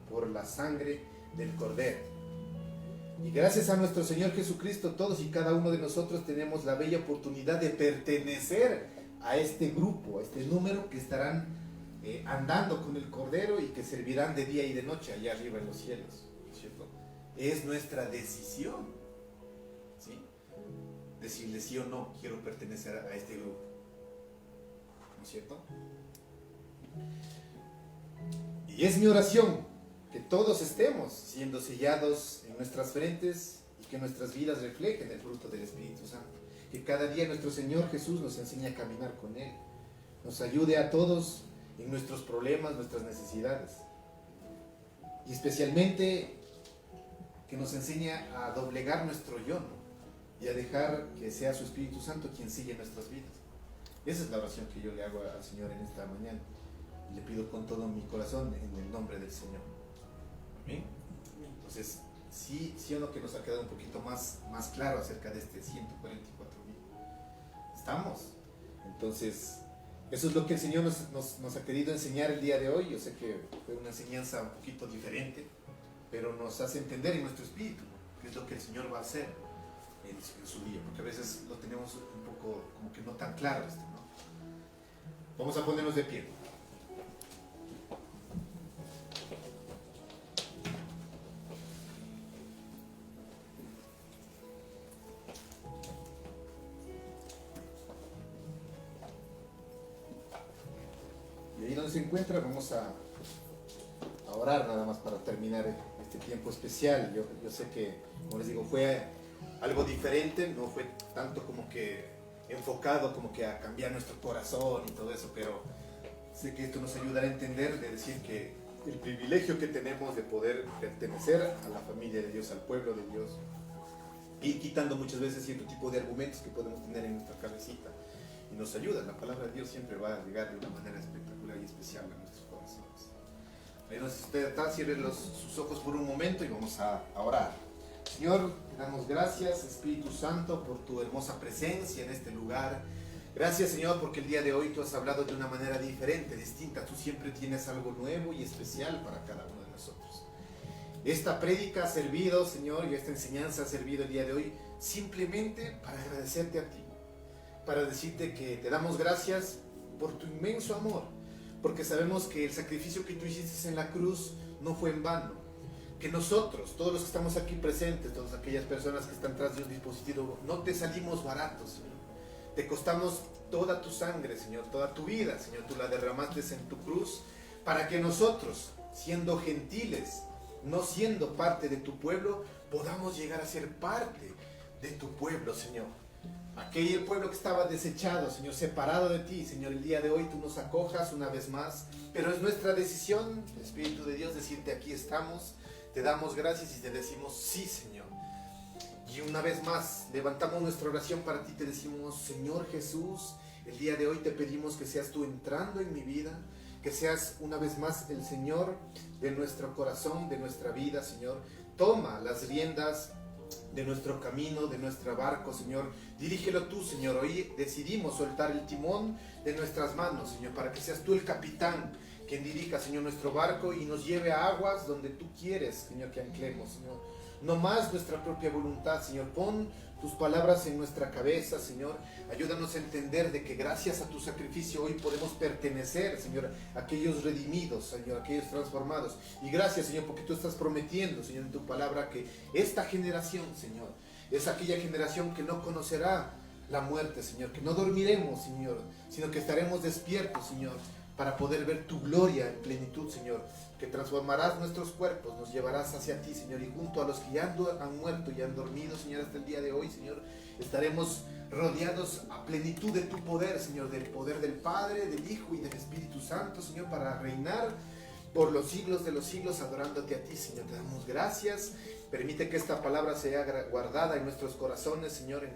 por la sangre del Cordero. Y gracias a nuestro Señor Jesucristo, todos y cada uno de nosotros tenemos la bella oportunidad de pertenecer a este grupo, a este número que estarán andando con el Cordero y que servirán de día y de noche allá arriba en los cielos, ¿cierto? Es nuestra decisión, ¿sí?, decirle sí o no, quiero pertenecer a este grupo, ¿no es cierto? Y es mi oración que todos estemos siendo sellados en nuestras frentes y que nuestras vidas reflejen el fruto del Espíritu Santo. Que cada día nuestro Señor Jesús nos enseñe a caminar con Él, nos ayude a todos en nuestros problemas, nuestras necesidades, y especialmente que nos enseñe a doblegar nuestro yo, ¿no?, y a dejar que sea su Espíritu Santo quien sigue nuestras vidas. Esa es la oración que yo le hago al Señor en esta mañana. Le pido con todo mi corazón en el nombre del Señor. Amén. Entonces, sí o no que nos ha quedado un poquito más claro acerca de este 144.000. Estamos. Entonces, eso es lo que el Señor nos ha querido enseñar el día de hoy. Yo sé que fue una enseñanza un poquito diferente, pero nos hace entender en nuestro espíritu qué es lo que el Señor va a hacer en su día, porque a veces lo tenemos un poco como que no tan claro esto, ¿no? Vamos a ponernos de pie. Y ahí donde se encuentra vamos a orar nada más para terminar este tiempo especial. Yo sé que, como les digo, fue algo diferente, no fue tanto como que enfocado como que a cambiar nuestro corazón y todo eso, pero sé que esto nos ayudará a entender, de decir que el privilegio que tenemos de poder pertenecer a la familia de Dios, al pueblo de Dios, ir quitando muchas veces cierto tipo de argumentos que podemos tener en nuestra cabecita, y nos ayuda. La palabra de Dios siempre va a llegar de una manera espectacular y especial a nuestros corazones. Bueno, si usted está, cierre sus ojos por un momento y vamos a orar. Señor, te damos gracias, Espíritu Santo, por tu hermosa presencia en este lugar. Gracias, Señor, porque el día de hoy tú has hablado de una manera diferente, distinta. Tú siempre tienes algo nuevo y especial para cada uno de nosotros. Esta prédica ha servido, Señor, y esta enseñanza ha servido el día de hoy simplemente para agradecerte a ti, para decirte que te damos gracias por tu inmenso amor, porque sabemos que el sacrificio que tú hiciste en la cruz no fue en vano, que nosotros, todos los que estamos aquí presentes, todas aquellas personas que están tras de un dispositivo, no te salimos baratos, Señor. Te costamos toda tu sangre, Señor, toda tu vida, Señor, tú la derramaste en tu cruz, para que nosotros, siendo gentiles, no siendo parte de tu pueblo, podamos llegar a ser parte de tu pueblo, Señor. Aquel pueblo que estaba desechado, Señor, separado de ti, Señor, el día de hoy tú nos acojas una vez más, pero es nuestra decisión, Espíritu de Dios, decirte aquí estamos, te damos gracias y te decimos sí, Señor. Y una vez más, levantamos nuestra oración para ti, te decimos, Señor Jesús, el día de hoy te pedimos que seas tú entrando en mi vida, que seas una vez más el Señor de nuestro corazón, de nuestra vida, Señor. Toma las riendas de nuestro camino, de nuestro barco, Señor. Dirígelo tú, Señor. Hoy decidimos soltar el timón de nuestras manos, Señor, para que seas tú el capitán quien dirija, Señor, nuestro barco y nos lleve a aguas donde tú quieres, Señor, que anclemos, Señor. No más nuestra propia voluntad, Señor. Pon tus palabras en nuestra cabeza, Señor. Ayúdanos a entender de que gracias a tu sacrificio hoy podemos pertenecer, Señor, a aquellos redimidos, Señor, a aquellos transformados. Y gracias, Señor, porque tú estás prometiendo, Señor, en tu palabra que esta generación, Señor, es aquella generación que no conocerá la muerte, Señor, que no dormiremos, Señor, sino que estaremos despiertos, Señor, para poder ver tu gloria en plenitud, Señor, que transformarás nuestros cuerpos, nos llevarás hacia ti, Señor, y junto a los que ya han muerto y han dormido, Señor, hasta el día de hoy, Señor, estaremos rodeados a plenitud de tu poder, Señor, del poder del Padre, del Hijo y del Espíritu Santo, Señor, para reinar por los siglos de los siglos, adorándote a ti, Señor. Te damos gracias. Permite que esta palabra sea guardada en nuestros corazones, Señor,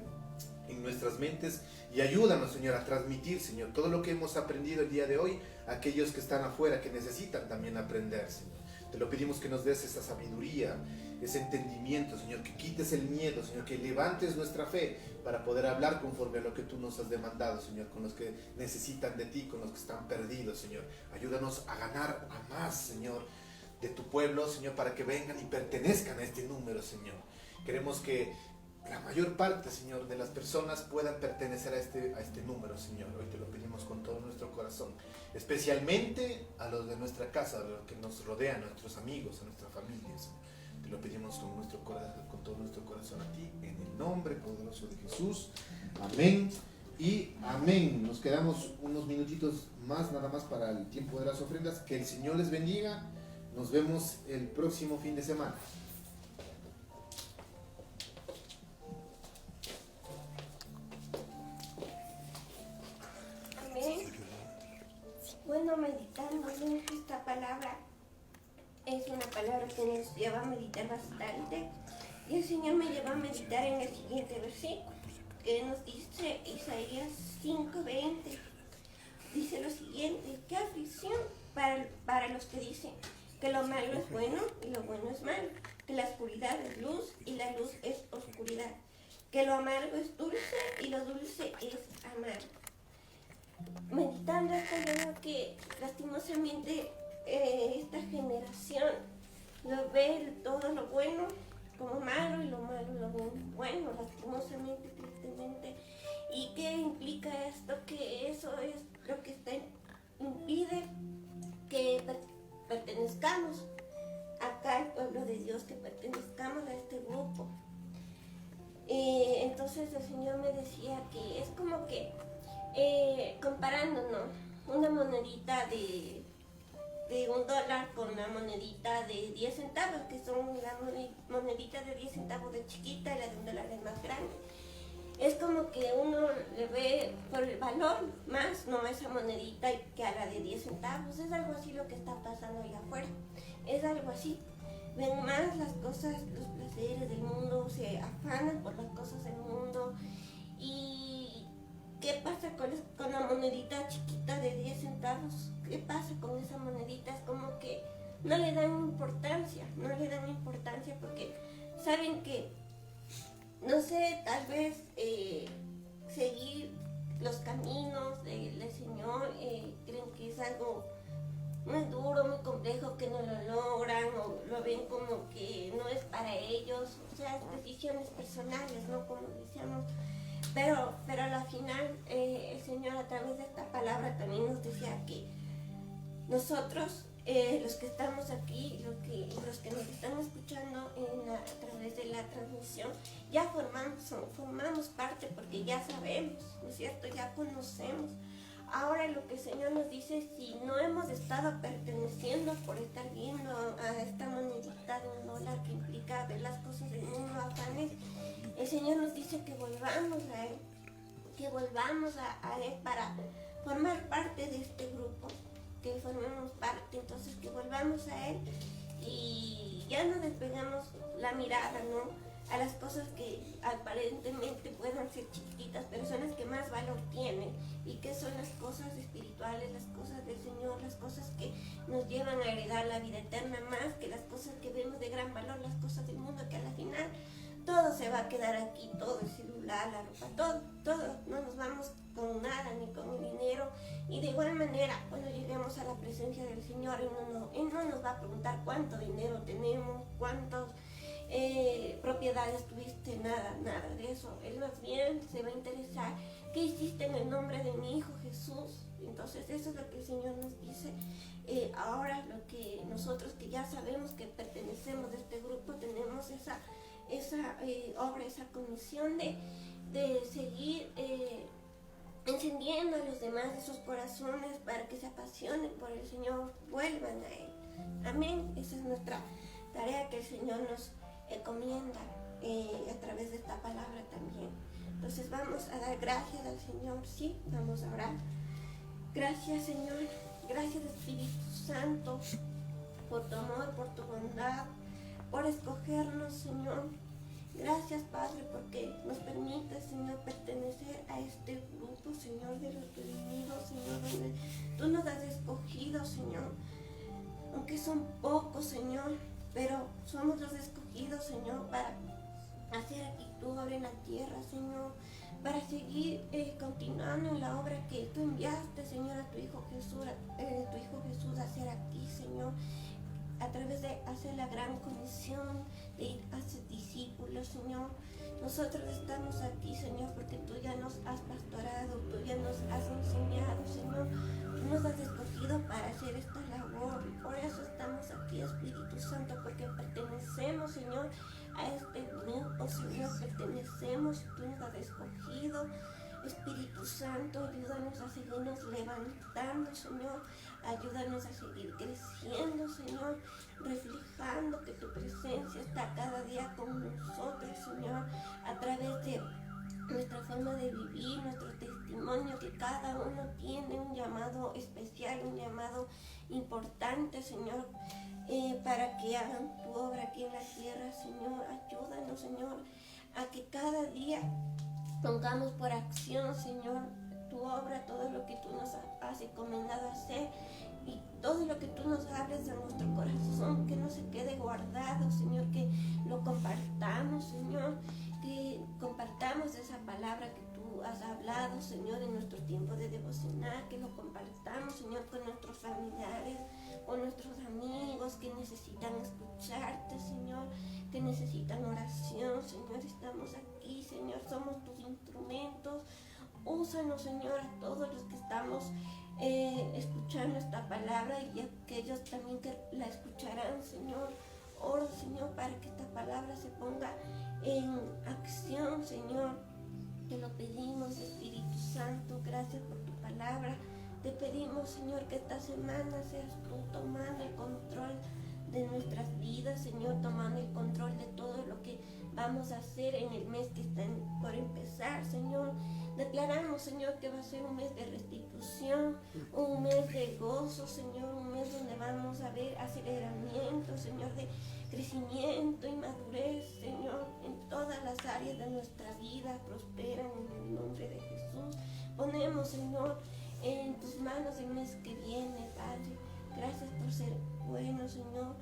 en nuestras mentes, y ayúdanos, Señor, a transmitir, Señor, todo lo que hemos aprendido el día de hoy a aquellos que están afuera, que necesitan también aprender, Señor. Te lo pedimos que nos des esa sabiduría, ese entendimiento, Señor, que quites el miedo, Señor, que levantes nuestra fe para poder hablar conforme a lo que tú nos has demandado, Señor, con los que necesitan de ti, con los que están perdidos, Señor. Ayúdanos a ganar a más, Señor, de tu pueblo, Señor, para que vengan y pertenezcan a este número, Señor. Queremos que la mayor parte, Señor, de las personas puedan pertenecer a este número, Señor. Hoy te lo pedimos con todo nuestro corazón, especialmente a los de nuestra casa, a los que nos rodean, a nuestros amigos, a nuestras familias. Te lo pedimos con todo nuestro corazón a ti, en el nombre poderoso de Jesús. Amén y amén. Nos quedamos unos minutitos más, nada más, para el tiempo de las ofrendas. Que el Señor les bendiga. Nos vemos el próximo fin de semana. Bueno, meditando en esta palabra, es una palabra que nos lleva a meditar bastante, y el Señor me lleva a meditar en el siguiente versículo. que nos dice Isaías 5:20. Dice lo siguiente: qué aflicción para los que dicen que lo malo es bueno y lo bueno es malo, que la oscuridad es luz y la luz es oscuridad, que lo amargo es dulce y lo dulce es amargo. Meditando esto, yo veo que lastimosamente esta generación lo ve todo lo bueno como malo y lo malo lo bueno, lastimosamente, tristemente. ¿Y qué implica esto? Que eso es lo que impide que pertenezcamos acá al pueblo de Dios, que pertenezcamos a este grupo. Entonces el Señor me decía que es como que comparándonos una monedita de $1 con la monedita de 10 centavos, que son la monedita de 10 centavos de chiquita y la de $1 es más grande. Es como que uno le ve por el valor más, no a esa monedita que a la de 10 centavos. Es algo así lo que está pasando allá afuera. Es algo así. Ven más las cosas, los placeres del mundo, se afanan por las cosas del mundo. ¿Y qué pasa con la monedita chiquita de 10 centavos? ¿Qué pasa con esa monedita? Es como que no le dan importancia porque saben que, no sé, tal vez seguir los caminos del Señor, creen que es algo muy duro, muy complejo, que no lo logran o lo ven como que no es para ellos, o sea, decisiones personales, ¿no? Como decíamos. Pero a la final el Señor a través de esta palabra también nos decía que nosotros, los que estamos aquí, los que nos están escuchando a través de la transmisión, ya formamos parte porque ya sabemos, ¿no es cierto? Ya conocemos. Ahora lo que el Señor nos dice, si no hemos estado perteneciendo por estar viendo a esta monedita de $1 que implica ver las cosas del mundo, afanes, el Señor nos dice que volvamos a Él, para formar parte de este grupo, que formemos parte, entonces que volvamos a Él y ya no despegamos la mirada, ¿no?, a las cosas que aparentemente puedan ser chiquititas, pero son las que más valor tienen, y que son las cosas espirituales, las cosas del Señor, las cosas que nos llevan a heredar la vida eterna, más que las cosas que vemos de gran valor, las cosas del mundo, que a la final todo se va a quedar aquí, todo el celular, la ropa, todo, no nos vamos con nada, ni con dinero. Y de igual manera, cuando lleguemos a la presencia del Señor, Él no nos va a preguntar cuánto dinero tenemos, cuántas propiedades tuviste, nada de eso. Él más bien se va a interesar qué hiciste en el nombre de mi Hijo Jesús. Entonces eso es lo que el Señor nos dice. Ahora lo que nosotros, que ya sabemos que pertenecemos a este grupo, tenemos esa obra, esa comisión de seguir encendiendo a los demás de sus corazones para que se apasionen por el Señor, vuelvan a Él. Amén. Esa es nuestra tarea que el Señor nos encomienda a través de esta palabra también. Entonces vamos a dar gracias al Señor, sí, vamos a orar. Gracias, Señor, gracias, Espíritu Santo, por tu amor, por tu bondad, por escogernos, Señor. Gracias, Padre, porque nos permite, Señor, pertenecer a este grupo, Señor, de los redimidos, Señor, donde tú nos has escogido, Señor. Aunque son pocos, Señor, pero somos los escogidos, Señor, para hacer aquí tu obra en la tierra, Señor, para seguir continuando en la obra que tú enviaste, Señor, a tu Hijo Jesús a hacer aquí, Señor, a través de hacer la gran comisión de ir a ser discípulos, Señor. Nosotros estamos aquí, Señor, porque tú ya nos has pastorado, tú ya nos has enseñado, Señor. Tú nos has escogido para hacer esta labor. Por eso estamos aquí, Espíritu Santo, porque pertenecemos, Señor, a este grupo, Señor. Pertenecemos, tú nos has escogido. Espíritu Santo, ayúdanos a seguirnos levantando, Señor. Ayúdanos a seguir creciendo, Señor, reflejando que tu presencia está cada día con nosotros, Señor, a través de nuestra forma de vivir, nuestro testimonio, que cada uno tiene un llamado especial, un llamado importante, Señor, para que hagan tu obra aquí en la tierra, Señor. Ayúdanos, Señor, a que cada día Pongamos por acción, Señor, tu obra, todo lo que tú nos has encomendado a hacer y todo lo que tú nos hables de nuestro corazón, que no se quede guardado, Señor, que lo compartamos, Señor, que compartamos esa palabra que tú has hablado, Señor, en nuestro tiempo de devocional, que lo compartamos, Señor, con nuestros familiares, con nuestros amigos que necesitan escucharte, Señor, que necesitan oración, Señor. Estamos aquí, Señor, somos tus instrumentos. Úsanos, Señor, a todos los que estamos escuchando esta palabra y aquellos también que la escucharán, Señor. Oro, Señor, para que esta palabra se ponga en acción, Señor. Te lo pedimos, Espíritu Santo, gracias por tu palabra. Te pedimos, Señor, que esta semana seas tú tomando el control de nuestras vidas, Señor, tomando el control de todo lo que vamos a hacer en el mes que está por empezar, Señor. Declaramos, Señor, que va a ser un mes de restitución, un mes de gozo, Señor, un mes donde vamos a ver aceleramiento, Señor, de crecimiento y madurez, Señor, en todas las áreas de nuestra vida prosperan en el nombre de Jesús. Ponemos, Señor, en tus manos el mes que viene, Padre. Gracias por ser bueno, Señor.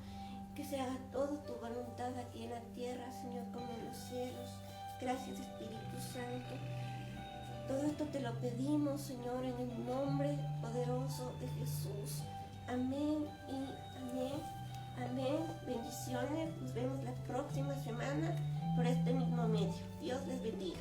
Que se haga toda tu voluntad aquí en la tierra, Señor, como en los cielos. Gracias, Espíritu Santo. Todo esto te lo pedimos, Señor, en el nombre poderoso de Jesús. Amén y amén. Amén. Bendiciones. Nos vemos la próxima semana por este mismo medio. Dios les bendiga.